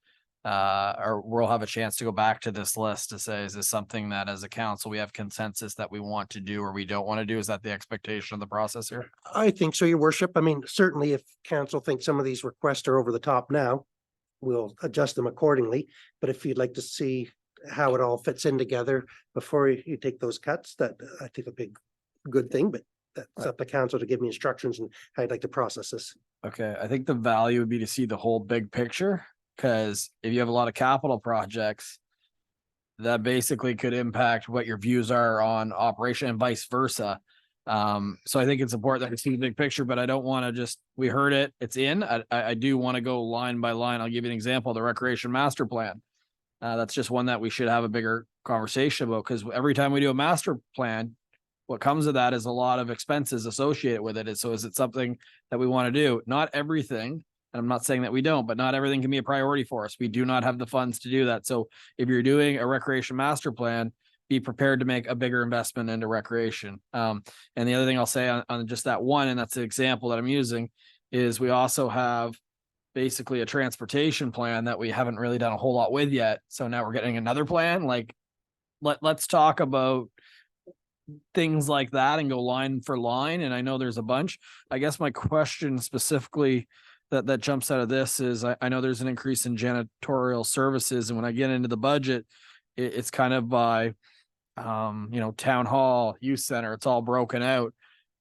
A: or we'll have a chance to go back to this list to say, is this something that as a council we have consensus that we want to do or we don't want to do? Is that the expectation of the process here?
E: I think so, your worship. I mean, certainly if council thinks some of these requests are over the top now, we'll adjust them accordingly. But if you'd like to see how it all fits in together before you take those cuts, that I think would be a good thing, but that's up to council to give me instructions and how I'd like to process this.
A: Okay, I think the value would be to see the whole big picture, because if you have a lot of capital projects, that basically could impact what your views are on operation and vice versa. So I think it's important that we see the big picture, but I don't want to just, we heard it, it's in. I do want to go line by line. I'll give you an example, the recreation master plan. That's just one that we should have a bigger conversation about, because every time we do a master plan, what comes with that is a lot of expenses associated with it. So is it something that we want to do? Not everything, and I'm not saying that we don't, but not everything can be a priority for us. We do not have the funds to do that. So if you're doing a recreation master plan, be prepared to make a bigger investment into recreation. And the other thing I'll say on just that one, and that's the example that I'm using, is we also have basically a transportation plan that we haven't really done a whole lot with yet. So now we're getting another plan. Like, let's talk about things like that and go line for line. And I know there's a bunch. I guess my question specifically that jumps out of this is I know there's an increase in janitorial services. And when I get into the budget, it's kind of by, town hall, youth center, it's all broken out.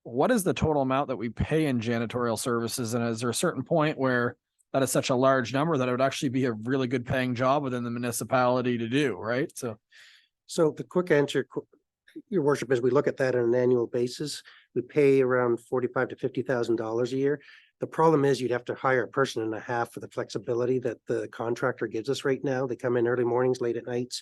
A: What is the total amount that we pay in janitorial services? And is there a certain point where that is such a large number that it would actually be a really good paying job within the municipality to do, right?
E: So the quick answer, your worship, is we look at that on an annual basis. We pay around $45,000 to $50,000 a year. The problem is you'd have to hire a person and a half for the flexibility that the contractor gives us right now. They come in early mornings, late at nights.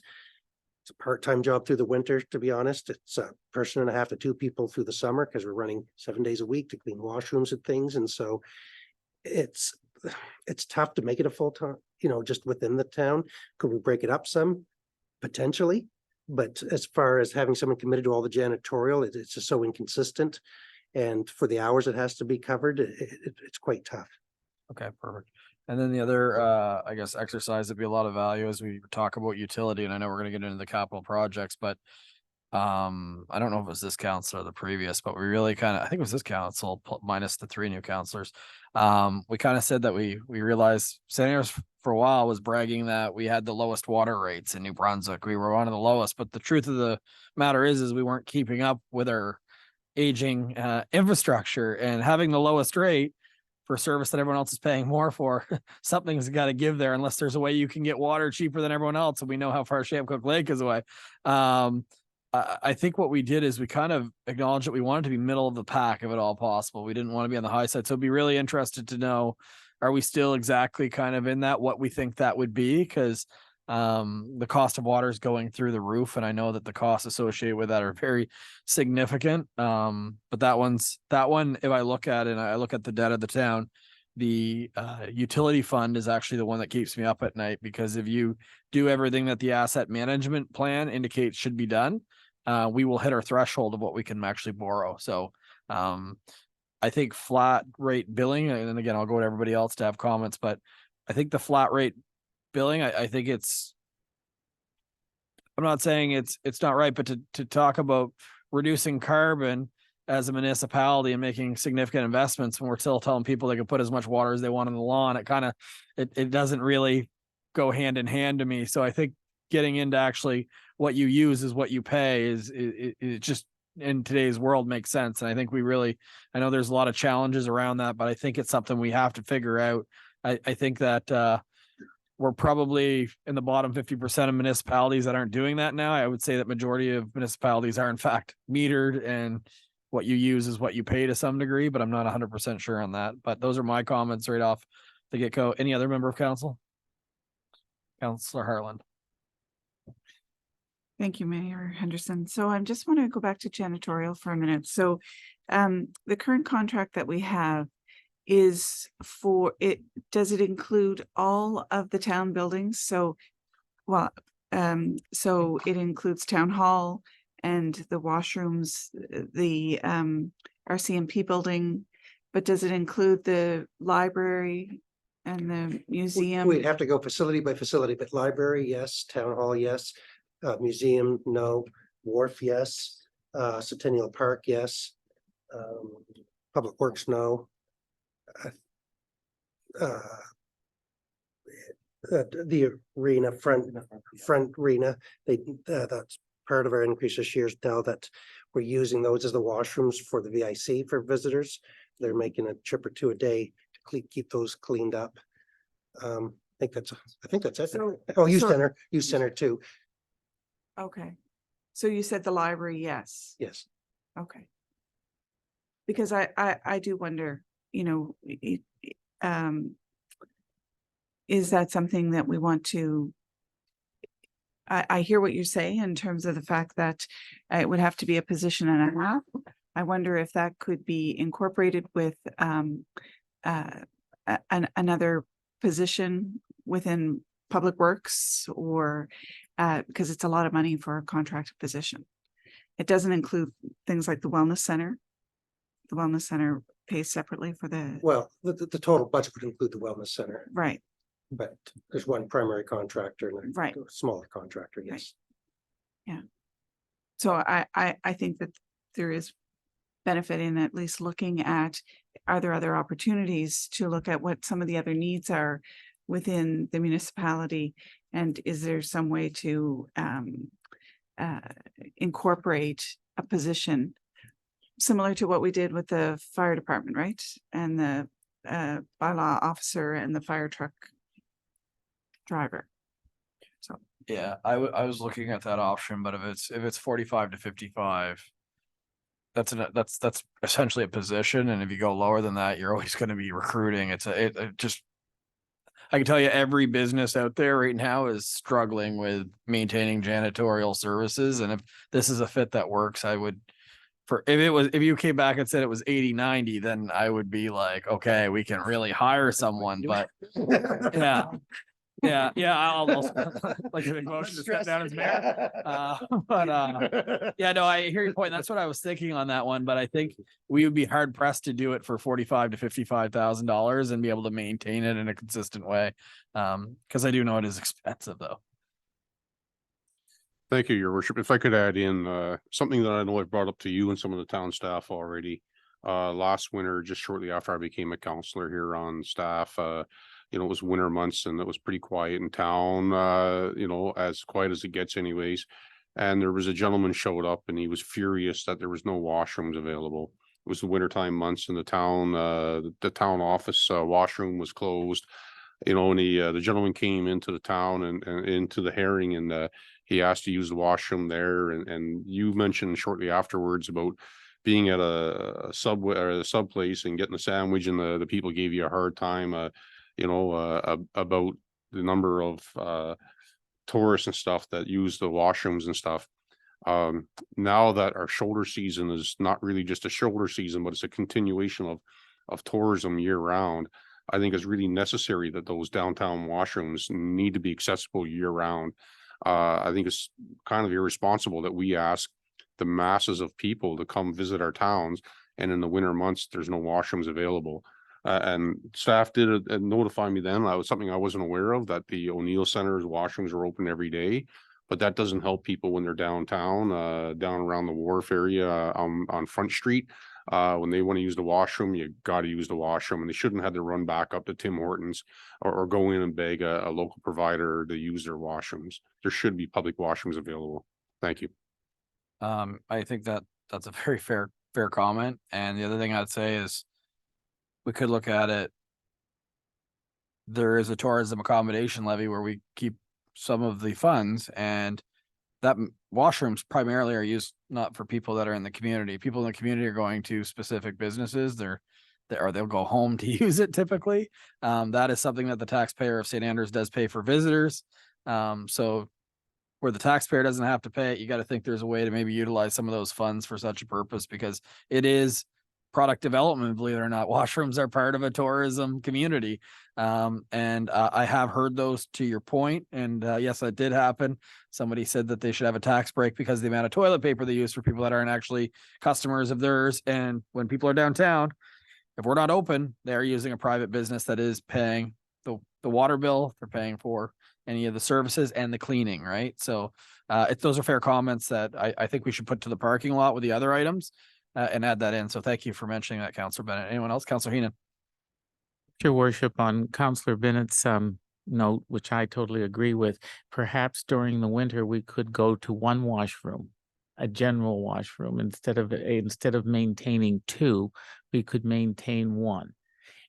E: It's a part-time job through the winter, to be honest. It's a person and a half to two people through the summer because we're running 7 days a week to clean washrooms and things. And so it's tough to make it a full-time, just within the town. Could we break it up some? Potentially. But as far as having someone committed to all the janitorial, it's just so inconsistent. And for the hours it has to be covered, it's quite tough.
A: Okay, perfect. And then the other, I guess, exercise that'd be a lot of value as we talk about utility, and I know we're going to get into the capital projects, but I don't know if it was this council or the previous, but we really I think it was this council minus the 3 new councillors. We kind of said that we realized Senators for a while was bragging that we had the lowest water rates in New Brunswick. We were one of the lowest, but the truth of the matter is we weren't keeping up with our aging infrastructure, and having the lowest rate for service that everyone else is paying more for, something's got to give there, unless there's a way you can get water cheaper than everyone else. And we know how far Shamcook Lake is away. I think what we did is we kind of acknowledged that we wanted to be middle of the pack if at all possible. We didn't want to be on the high side. So I'd be really interested to know, are we still exactly kind of in that, what we think that would be? Because the cost of water is going through the roof, and I know that the costs associated with that are very significant. But that one, if I look at it and I look at the debt of the town, the utility fund is actually the one that keeps me up at night, because if you do everything that the asset management plan indicates should be done, we will hit our threshold of what we can actually borrow. So I think flat rate billing, and again, I'll go to everybody else to have comments, but I think the flat rate billing, I think I'm not saying it's not right, but to talk about reducing carbon as a municipality and making significant investments when we're still telling people they can put as much water as they want on the lawn, it doesn't really go hand in hand to me. So I think getting into actually what you use is what you pay is it just in today's world makes sense. And I think I know there's a lot of challenges around that, but I think it's something we have to figure out. I think that we're probably in the bottom 50% of municipalities that aren't doing that now. I would say that majority of municipalities are in fact metered, and what you use is what you pay to some degree, but I'm not 100% sure on that. But those are my comments right off the get-go. Any other member of council? Councillor Harland.
D: Thank you, Mayor Henderson. So I just want to go back to janitorial for a minute. So the current contract that we have is for it. Does it include all of the town buildings? So it includes town hall and the washrooms, the RCMP building, but does it include the library and the museum?
E: We'd have to go facility by facility, but library, yes. Town hall, yes. Museum, no. Wharf, yes. Centennial Park, yes. Public Works, no. The arena, front arena, that's part of our increase this year, now that we're using those as the washrooms for the VIC for visitors. They're making a trip or two a day to keep those cleaned up. I think that's it. Youth center too.
D: Okay. So you said the library, yes.
E: Yes.
D: Okay. Because I do wonder, is that something that we want to I hear what you say in terms of the fact that it would have to be a position and a half. I wonder if that could be incorporated with another position within Public Works, or because it's a lot of money for a contracted position. It doesn't include things like the Wellness Center. The Wellness Center pays separately for the,
E: Well, the total budget would include the wellness center,
D: right,
E: but there's one primary contractor and
D: Right.
E: a smaller contractor, yes.
D: so I think that there is benefit in at least looking at, are there other opportunities to look at what some of the other needs are within the municipality? And is there some way to incorporate a position similar to what we did with the fire department, right? And the bylaw officer and the fire truck driver. So,
A: Yeah, I was looking at that option, but if it's 45 to 55, that's essentially a position, and if you go lower than that, you're always going to be recruiting. It just, I can tell you every business out there right now is struggling with maintaining janitorial services, and if this is a fit that works, I would, if you came back and said it was 80, 90, then I would be like, okay, we can really hire someone, but yeah. I'll like to make motion to step down as mayor. Yeah, no, I hear your point. That's what I was thinking on that one, but I think we would be hard pressed to do it for $45,000 to $55,000 and be able to maintain it in a consistent way. Because I do know it is expensive though.
H: Thank you, your worship. If I could add in something that I know I've brought up to you and some of the town staff already. Last winter, just shortly after I became a councillor here on staff, it was winter months and it was pretty quiet in town, as quiet as it gets anyways. And there was a gentleman showed up and he was furious that there was no washrooms available. It was the wintertime months in the town, the town office washroom was closed. And the gentleman came into the town and into the Herring, and he asked to use the washroom there. And you mentioned shortly afterwards about being at a Subway or a sub place and getting a sandwich, and the people gave you a hard time, about the number of tourists and stuff that use the washrooms and stuff. Now that our shoulder season is not really just a shoulder season, but it's a continuation of tourism year round, I think it's really necessary that those downtown washrooms need to be accessible year round. I think it's kind of irresponsible that we ask the masses of people to come visit our towns, and in the winter months, there's no washrooms available. And staff did notify me then. That was something I wasn't aware of, that the O'Neill Center's washrooms are open every day, but that doesn't help people when they're downtown, down around the Wharf area on Front Street. When they want to use the washroom, you got to use the washroom, and they shouldn't have to run back up to Tim Hortons or go in and beg a local provider to use their washrooms. There should be public washrooms available. Thank you.
A: I think that's a very fair comment. And the other thing I'd say is we could look at it. There is a tourism accommodation levy where we keep some of the funds, and that washrooms primarily are used not for people that are in the community. People in the community are going to specific businesses. They'll go home to use it typically. That is something that the taxpayer of St. Andrews does pay for visitors. So where the taxpayer doesn't have to pay it, you got to think there's a way to maybe utilize some of those funds for such a purpose, because it is product development. Believe it or not, washrooms are part of a tourism community. And I have heard those, to your point. And yes, that did happen. Somebody said that they should have a tax break because of the amount of toilet paper they use for people that aren't actually customers of theirs. And when people are downtown, if we're not open, they're using a private business that is paying the water bill. They're paying for any of the services and the cleaning, right? So those are fair comments that I think we should put to the parking lot with the other items and add that in. So thank you for mentioning that, Councillor Bennett. Anyone else? Councillor Heenan.
G: Your worship, on Councillor Bennett's note, which I totally agree with, perhaps during the winter we could go to one washroom, a general washroom, instead of maintaining two, we could maintain one.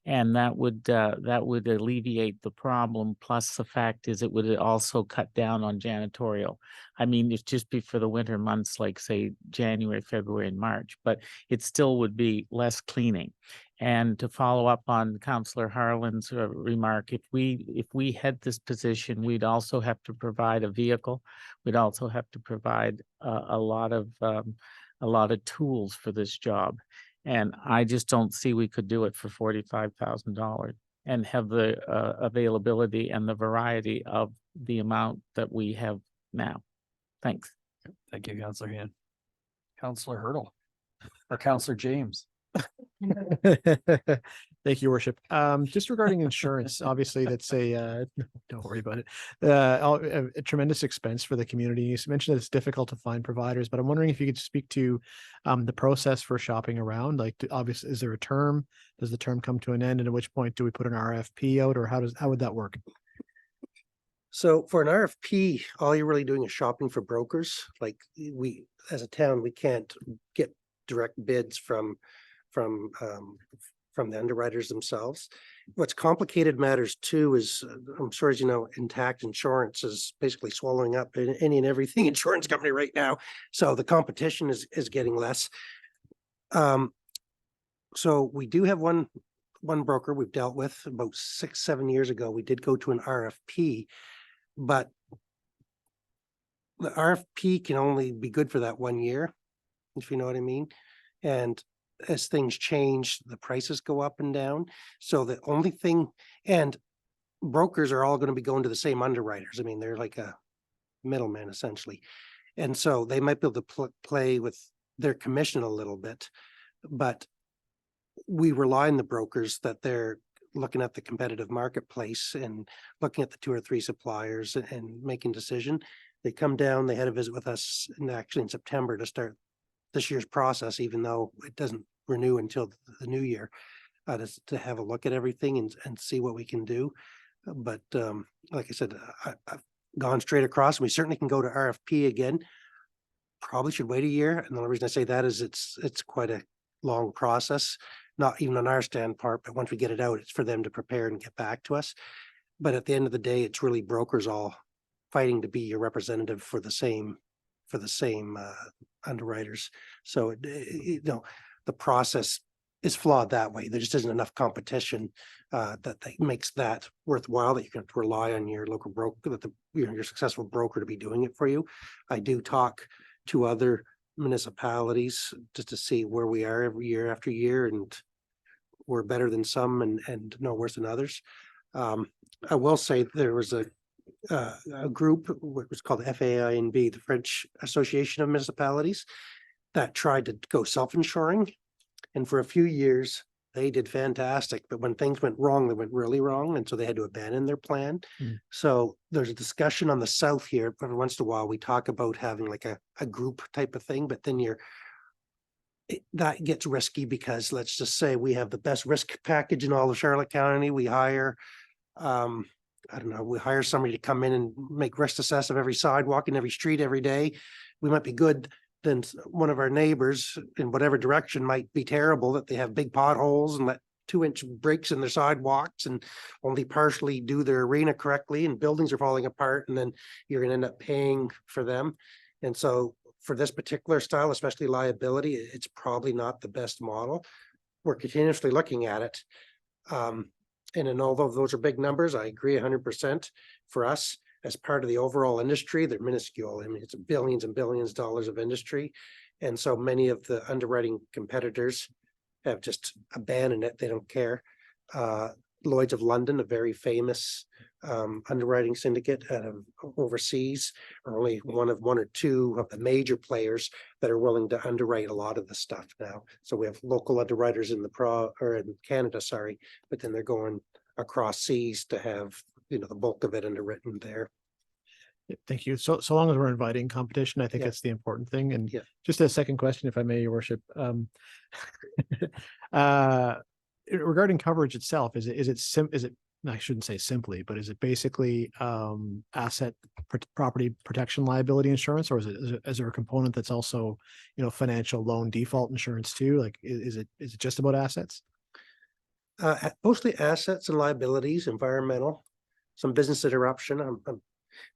G: And that would alleviate the problem. Plus the fact is it would also cut down on janitorial. I mean, it's just be for the winter months, like say January, February and March, but it still would be less cleaning. And to follow up on Councillor Harlan's remark, if we had this position, we'd also have to provide a vehicle. We'd also have to provide a lot of tools for this job. And I just don't see we could do it for $45,000 and have the availability and the variety of the amount that we have now. Thanks.
A: Thank you, Councillor Han. Councillor Hurdle or Councillor James.
I: Thank you, Worship. Just regarding insurance, obviously that's don't worry about it. A tremendous expense for the community. You mentioned that it's difficult to find providers, but I'm wondering if you could speak to the process for shopping around. Like, obviously, is there a term? Does the term come to an end? And at which point do we put an RFP out, or how would that work?
E: So for an RFP, all you're really doing is shopping for brokers. Like we, as a town, we can't get direct bids from the underwriters themselves. What's complicated matters too is, I'm sure as you know, Intact Insurance is basically swallowing up any and everything insurance company right now. So the competition is getting less. So we do have one broker we've dealt with about 6-7 years ago. We did go to an RFP, but the RFP can only be good for that 1 year, if you know what I mean. And as things change, the prices go up and down. So the only thing, and brokers are all going to be going to the same underwriters. I mean, they're like a middleman essentially. And so they might be able to play with their commission a little bit, but we rely on the brokers that they're looking at the competitive marketplace and looking at the 2 or 3 suppliers and making decision. They come down, they had a visit with us actually in September to start this year's process, even though it doesn't renew until the new year, to have a look at everything and see what we can do. But like I said, I've gone straight across. We certainly can go to RFP again. Probably should wait a year. And the only reason I say that is it's quite a long process, not even on our stand part, but once we get it out, it's for them to prepare and get back to us. But at the end of the day, it's really brokers all fighting to be your representative for the same underwriters. So the process is flawed that way. There just isn't enough competition that makes that worthwhile, that you can rely on your local broker, that your successful broker to be doing it for you. I do talk to other municipalities just to see where we are every year after year, and we're better than some and no worse than others. I will say there was a group, what was called FAINB, the French Association of Municipalities, that tried to go self-insuring. And for a few years, they did fantastic. But when things went wrong, they went really wrong. And so they had to abandon their plan. So there's a discussion on the south here. Every once in a while, we talk about having like a group type of thing, but then that gets risky, because let's just say we have the best risk package in all of Charlotte County. We hire, I don't know, we hire somebody to come in and make risk assess of every sidewalk in every street every day. We might be good, then one of our neighbors in whatever direction might be terrible, that they have big potholes and let 2-inch breaks in their sidewalks and only partially do their arena correctly, and buildings are falling apart, and then you're going to end up paying for them. And so for this particular style, especially liability, it's probably not the best model. We're continuously looking at it. And although those are big numbers, I agree 100%. For us, as part of the overall industry, they're minuscule. I mean, it's billions and billions of dollars of industry. And so many of the underwriting competitors have just abandoned it. They don't care. Lloyd's of London, a very famous underwriting syndicate out of overseas, are only one or two of the major players that are willing to underwrite a lot of the stuff now. So we have local underwriters in in Canada, sorry, but then they're going across seas to have, the bulk of it underwritten there.
I: Thank you. So long as we're inviting competition, I think that's the important thing. And just a second question, if I may, Your Worship. Regarding coverage itself, is it I shouldn't say simply, but is it basically asset property protection liability insurance, or is there a component that's also, financial loan default insurance too? Like, is it just about assets?
E: Mostly assets and liabilities, environmental, some business interruption. I'm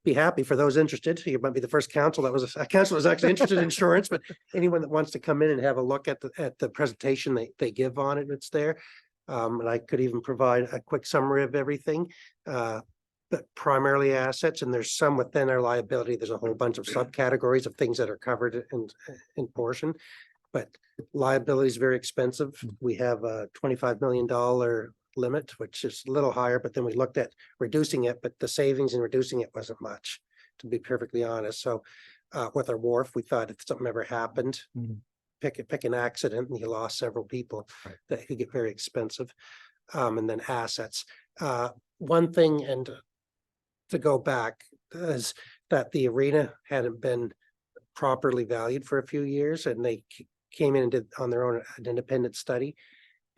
E: be happy for those interested. You might be the first council that was a council was actually interested in insurance, but anyone that wants to come in and have a look at the presentation they give on it, it's there. And I could even provide a quick summary of everything. But primarily assets, and there's some within our liability. There's a whole bunch of subcategories of things that are covered in portion. But liability is very expensive. We have a $25 million limit, which is a little higher, but then we looked at reducing it, but the savings in reducing it wasn't much, to be perfectly honest. So with our wharf, we thought if something ever happened, pick an accident and you lost several people, that could get very expensive. And then assets. One thing, and to go back, is that the arena hadn't been properly valued for a few years, and they came in and did on their own an independent study.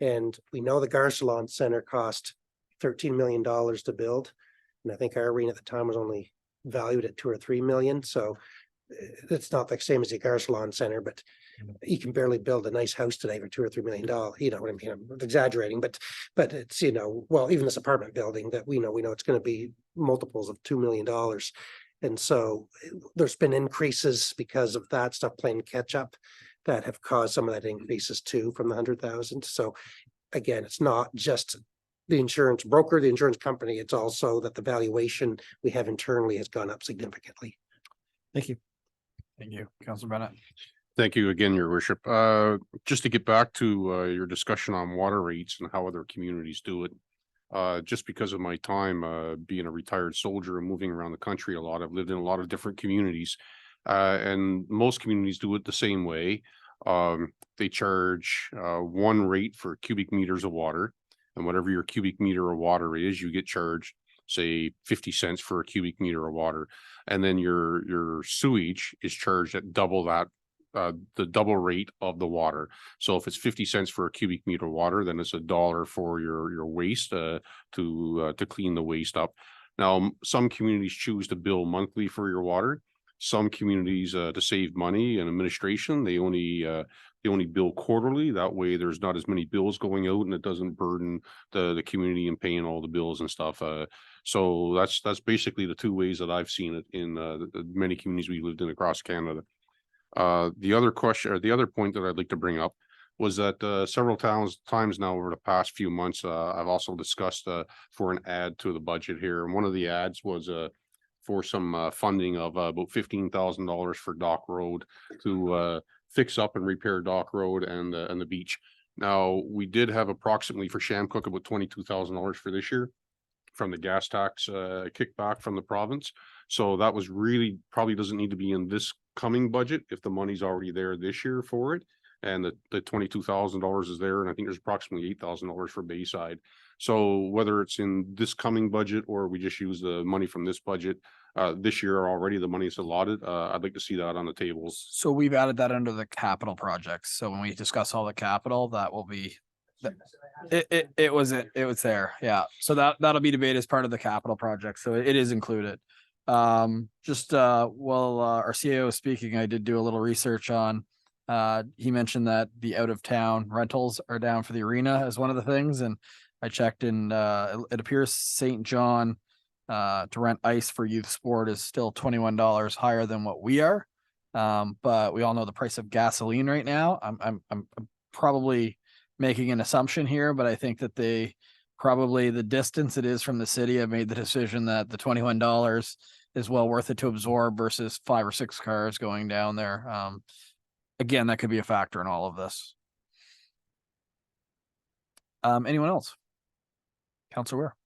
E: And we know the Garcelon Center cost $13 million to build. And I think our arena at the time was only valued at 2 or 3 million. So it's not the same as the Garcelon Center, but you can barely build a nice house today for $2 or $3 million. You know what I mean? I'm exaggerating, but it's, you know, well, even this apartment building that we know it's going to be multiples of $2 million. And so there's been increases because of that stuff playing catch up that have caused some of that increases too from the 100,000. So again, it's not just the insurance broker, the insurance company, it's also that the valuation we have internally has gone up significantly.
A: Thank you. Thank you, Councilor Bennett.
H: Thank you again, your worship. Just to get back to your discussion on water rates and how other communities do it. Just because of my time being a retired soldier and moving around the country a lot, I've lived in a lot of different communities. And most communities do it the same way. They charge one rate for cubic meters of water, and whatever your cubic meter of water is, you get charged, say 50 cents for a cubic meter of water. And then your sewage is charged at double that, the double rate of the water. So if it's 50 cents for a cubic meter of water, then it's $1 for your waste to clean the waste up. Now, some communities choose to bill monthly for your water. Some communities, to save money and administration, they only bill quarterly. That way there's not as many bills going out and it doesn't burden the community and paying all the bills and stuff. So that's basically the two ways that I've seen it in the many communities we lived in across Canada. The other question, or the other point that I'd like to bring up was that several times now over the past few months, I've also discussed for an add to the budget here. And one of the ads was for some funding of about $15,000 for Dock Road to fix up and repair Dock Road and the beach. Now, we did have approximately for Shamcook about $22,000 for this year from the gas tax kickback from the province. So that was really probably doesn't need to be in this coming budget if the money's already there this year for it. And the $22,000 is there, and I think there's approximately $8,000 for Bayside. So whether it's in this coming budget or we just use the money from this budget this year already, the money is allotted. I'd like to see that on the tables.
A: So we've added that under the capital projects. So when we discuss all the capital, that will be it was there. Yeah. So that'll be debated as part of the capital project. So it is included. While our CAO was speaking, I did do a little research on he mentioned that the out of town rentals are down for the arena as one of the things, and I checked and it appears St. John to rent ice for youth sport is still $21 higher than what we are. But we all know the price of gasoline right now. I'm probably making an assumption here, but I think that they probably the distance it is from the city have made the decision that the $21 is well worth it to absorb versus 5 or 6 cars going down there. Again, that could be a factor in all of this. Anyone else? Councillor Ware.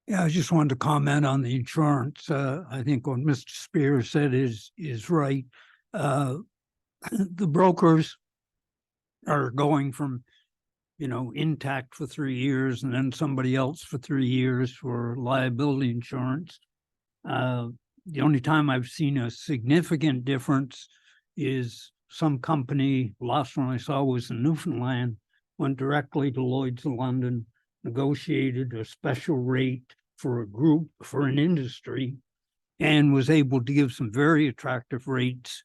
J: Yeah, I just wanted to comment on the insurance. I think what Mr. Spears said is right. The brokers are going from, intact for 3 years and then somebody else for 3 years for liability insurance. The only time I've seen a significant difference is some company, last one I saw was in Newfoundland, went directly to Lloyd's of London, negotiated a special rate for a group, for an industry, and was able to give some very attractive rates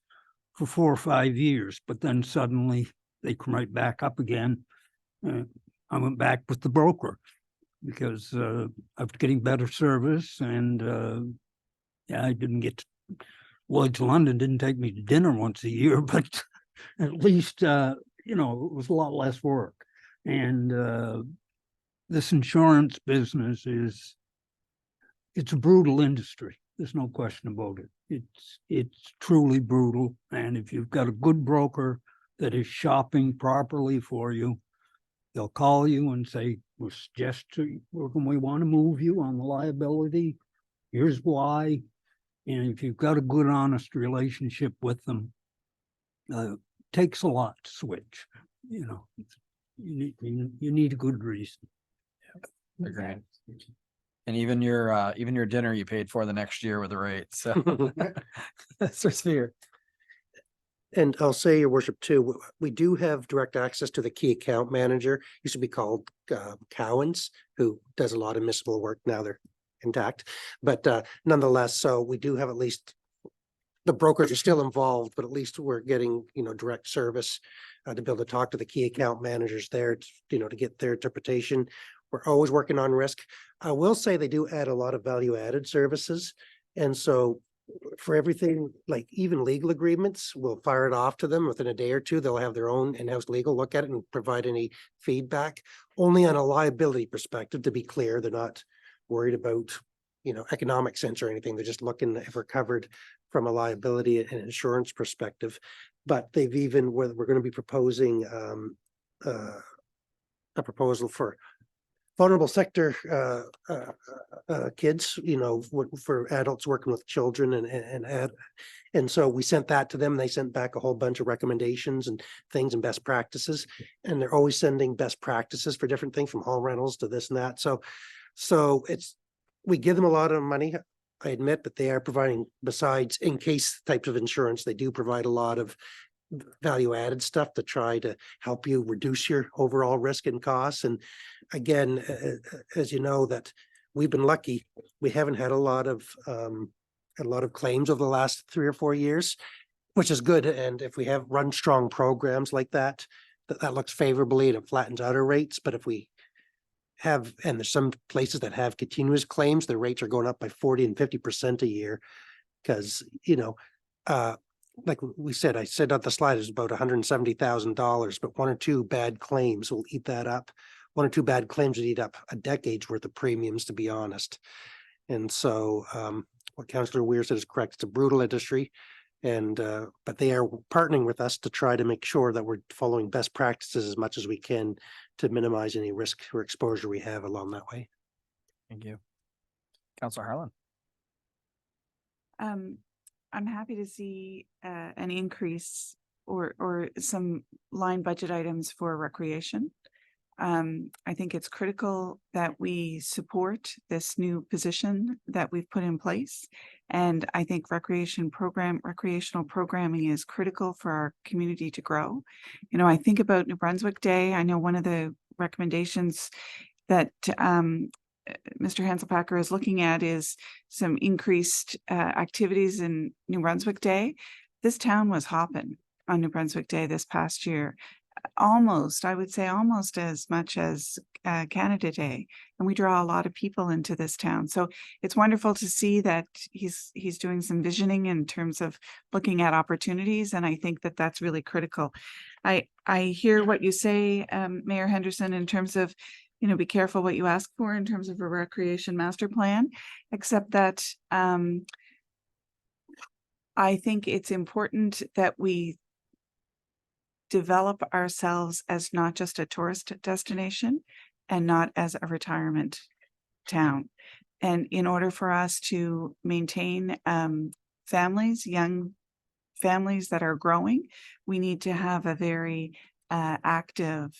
J: for 4 or 5 years. But then suddenly they come right back up again. I went back with the broker because I was getting better service and yeah, I didn't get Lloyd to London didn't take me to dinner once a year, but at least you know, it was a lot less work. And this insurance business it's a brutal industry. There's no question about it. It's truly brutal. And if you've got a good broker that is shopping properly for you, they'll call you and say, we want to move you on the liability. Here's why. And if you've got a good, honest relationship with them, takes a lot to switch. You know, you need a good reason.
A: Agreed. And even your dinner you paid for the next year with the rate, so. That's for sure.
E: And I'll say, your worship, too, we do have direct access to the key account manager, used to be called Cowens, who does a lot of municipal work. Now they're intact. But nonetheless, so we do have at least, the brokers are still involved, but at least we're getting, you know, direct service to be able to talk to the key account managers there, you know, to get their interpretation. We're always working on risk. I will say they do add a lot of value added services. And so for everything, like even legal agreements, we'll fire it off to them within a day or two. They'll have their own in-house legal look at it and provide any feedback. Only on a liability perspective, to be clear, they're not worried about, you know, economic sense or anything. They're just looking if we're covered from a liability and insurance perspective. But they've even, we're going to be proposing a proposal for vulnerable sector kids, you know, for adults working with children and so we sent that to them. They sent back a whole bunch of recommendations and things and best practices, and they're always sending best practices for different things, from home rentals to this and that. So it's, we give them a lot of money. I admit that they are providing, besides in case types of insurance, they do provide a lot of value added stuff to try to help you reduce your overall risk and costs. And again, as you know, that we've been lucky. We haven't had a lot of claims over the last 3 or 4 years, which is good. And if we have run strong programs like that, that looks favorably and it flattens out our rates. But if we have, and there's some places that have continuous claims, the rates are going up by 40 and 50% a year. Because, you know, like we said, I said on the slide is about $170,000, but 1 or 2 bad claims will eat that up. 1 or 2 bad claims would eat up a decade's worth of premiums, to be honest. And so what Councillor Weir said is correct. It's a brutal industry. And but they are partnering with us to try to make sure that we're following best practices as much as we can to minimize any risk or exposure we have along that way.
A: Thank you. Councillor Harlan.
D: I'm happy to see an increase or some line budget items for recreation. I think it's critical that we support this new position that we've put in place. And I think recreational programming is critical for our community to grow. You know, I think about New Brunswick Day. I know one of the recommendations that Mr. Hanselpacker is looking at is some increased activities in New Brunswick Day. This town was hopping on New Brunswick Day this past year. Almost, I would say almost as much as Canada Day. And we draw a lot of people into this town. So it's wonderful to see that he's doing some visioning in terms of looking at opportunities. And I think that that's really critical. I hear what you say, Mayor Henderson, in terms of, you know, be careful what you ask for in terms of a recreation master plan, except that I think it's important that we develop ourselves as not just a tourist destination and not as a retirement town. And in order for us to maintain families, young families that are growing, we need to have a very active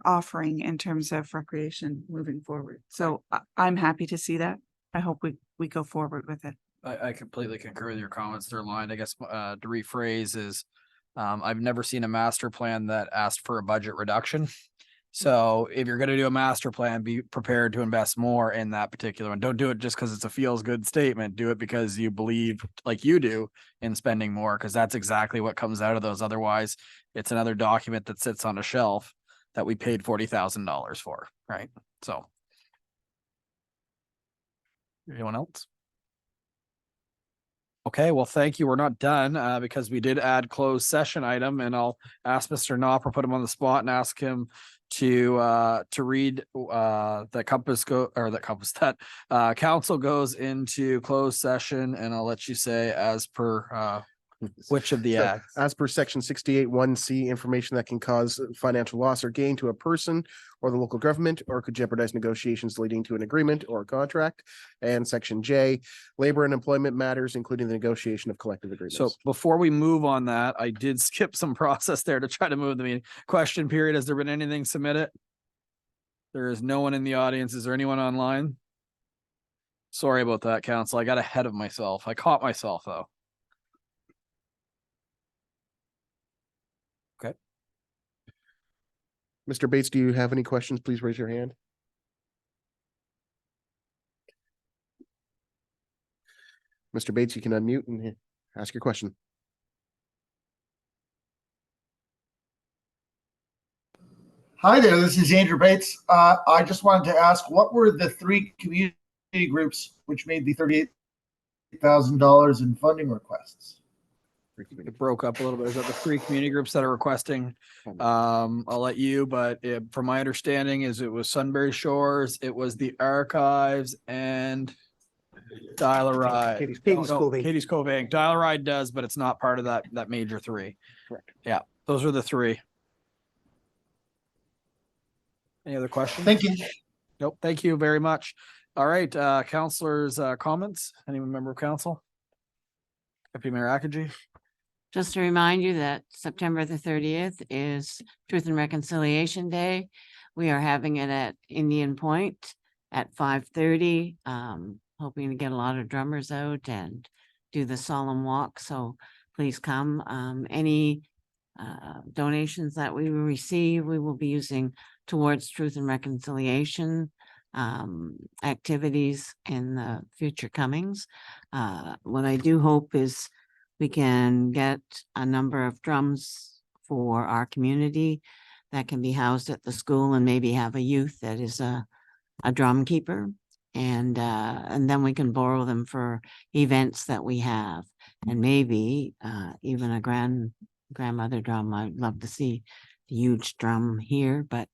D: offering in terms of recreation moving forward. So I'm happy to see that. I hope we go forward with it.
A: I completely concur with your comments. They're aligned. I guess to rephrase is I've never seen a master plan that asked for a budget reduction. So if you're going to do a master plan, be prepared to invest more in that particular one. Don't do it just because it's a feels good statement. Do it because you believe, like you do, in spending more, because that's exactly what comes out of those. Otherwise, it's another document that sits on a shelf that we paid $40,000 for, right? So. Anyone else? Okay, well, thank you. We're not done because we did add closed session item, and I'll ask Mr. Knopper, put him on the spot and ask him to read that council goes into closed session, and I'll let you say as per which of the
B: So,
A: acts.
B: as per section 68(1)(c), information that can cause financial loss or gain to a person or the local government or could jeopardize negotiations leading to an agreement or a contract. And section J, labor and employment matters, including the negotiation of collective agreements.
A: So before we move on that, I did skip some process there to try to move the meeting. Question period. Has there been anything submitted? There is no one in the audience. Is there anyone online? Sorry about that, council. I got ahead of myself. I caught myself though. Okay.
B: Mr. Bates, do you have any questions? Please raise your hand. Mr. Bates, you can unmute and ask your question.
L: Hi there, this is Andrew Bates. I just wanted to ask, what were the 3 community groups which made the $38,000 in funding requests?
A: It broke up a little bit. Is that the 3 community groups that are requesting? I'll let you, but from my understanding is it was Sunbury Shores, it was the Archives and Dial-A-Ride.
B: Katie's Cove.
A: Katie's Cove Inc. Dial-A-Ride does, but it's not part of that major 3.
B: Correct.
A: Yeah, those are the 3. Any other questions?
L: Thank you.
A: Nope. Thank you very much. All right, councilors, comments? Any member of council? Deputy Mayor Akagi?
C: Just to remind you that September the 30th is Truth and Reconciliation Day. We are having it at Indian Point at 5:30. Hoping to get a lot of drummers out and do the solemn walk. So please come. Any donations that we will receive, we will be using towards Truth and Reconciliation activities in the future comings. What I do hope is we can get a number of drums for our community that can be housed at the school and maybe have a youth that is a drum keeper. And then we can borrow them for events that we have, and maybe even a grandmother drum. I'd love to see the huge drum here, but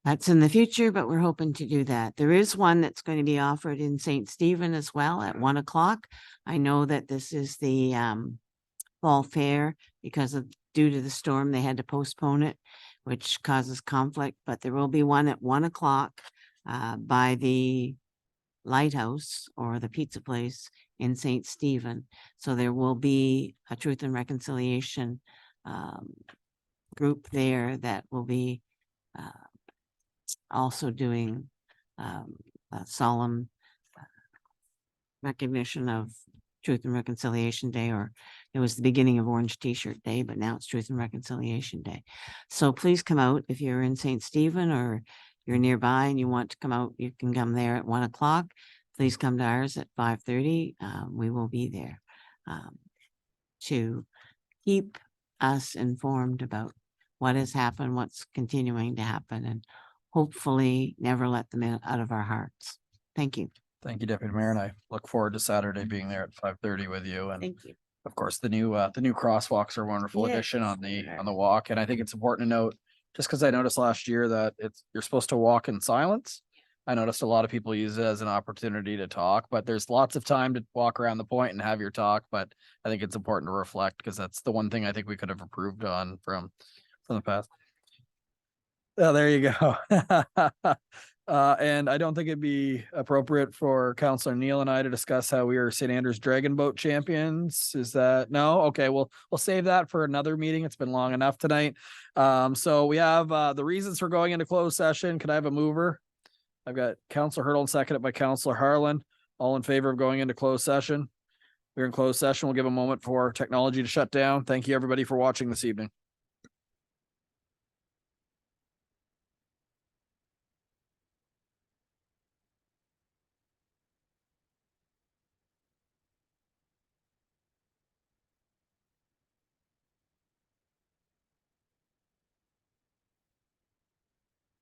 C: that's in the future, but we're hoping to do that. There is one that's going to be offered in St. Stephen as well at 1 o'clock. I know that this is the fall fair because due to the storm, they had to postpone it, which causes conflict, but there will be one at 1 o'clock by the lighthouse or the pizza place in St. Stephen. So there will be a Truth and Reconciliation group there that will be also doing a solemn recognition of Truth and Reconciliation Day, or it was the beginning of Orange T-shirt Day, but now it's Truth and Reconciliation Day. So please come out if you're in St. Stephen or you're nearby and you want to come out, you can come there at 1 o'clock. Please come to ours at 5:30. We will be there to keep us informed about what has happened, what's continuing to happen, and hopefully never let them out of our hearts. Thank you.
A: Thank you, Deputy Mayor, and I look forward to Saturday being there at 5:30 with you. And
C: Thank you.
A: of course, the new crosswalks are a wonderful addition on the walk. And I think it's important to note, just because I noticed last year that you're supposed to walk in silence. I noticed a lot of people use it as an opportunity to talk, but there's lots of time to walk around the point and have your talk. But I think it's important to reflect, because that's the one thing I think we could have improved on from the past. Oh, there you go. And I don't think it'd be appropriate for Councillor Neal and I to discuss how we are St. Andrews Dragon Boat champions. Is that no? Okay, we'll save that for another meeting. It's been long enough tonight. So we have the reasons for going into closed session. Could I have a mover? I've got Councillor Hurdle and seconded by Councillor Harlan. All in favor of going into closed session? We're in closed session. We'll give a moment for technology to shut down. Thank you, everybody, for watching this evening.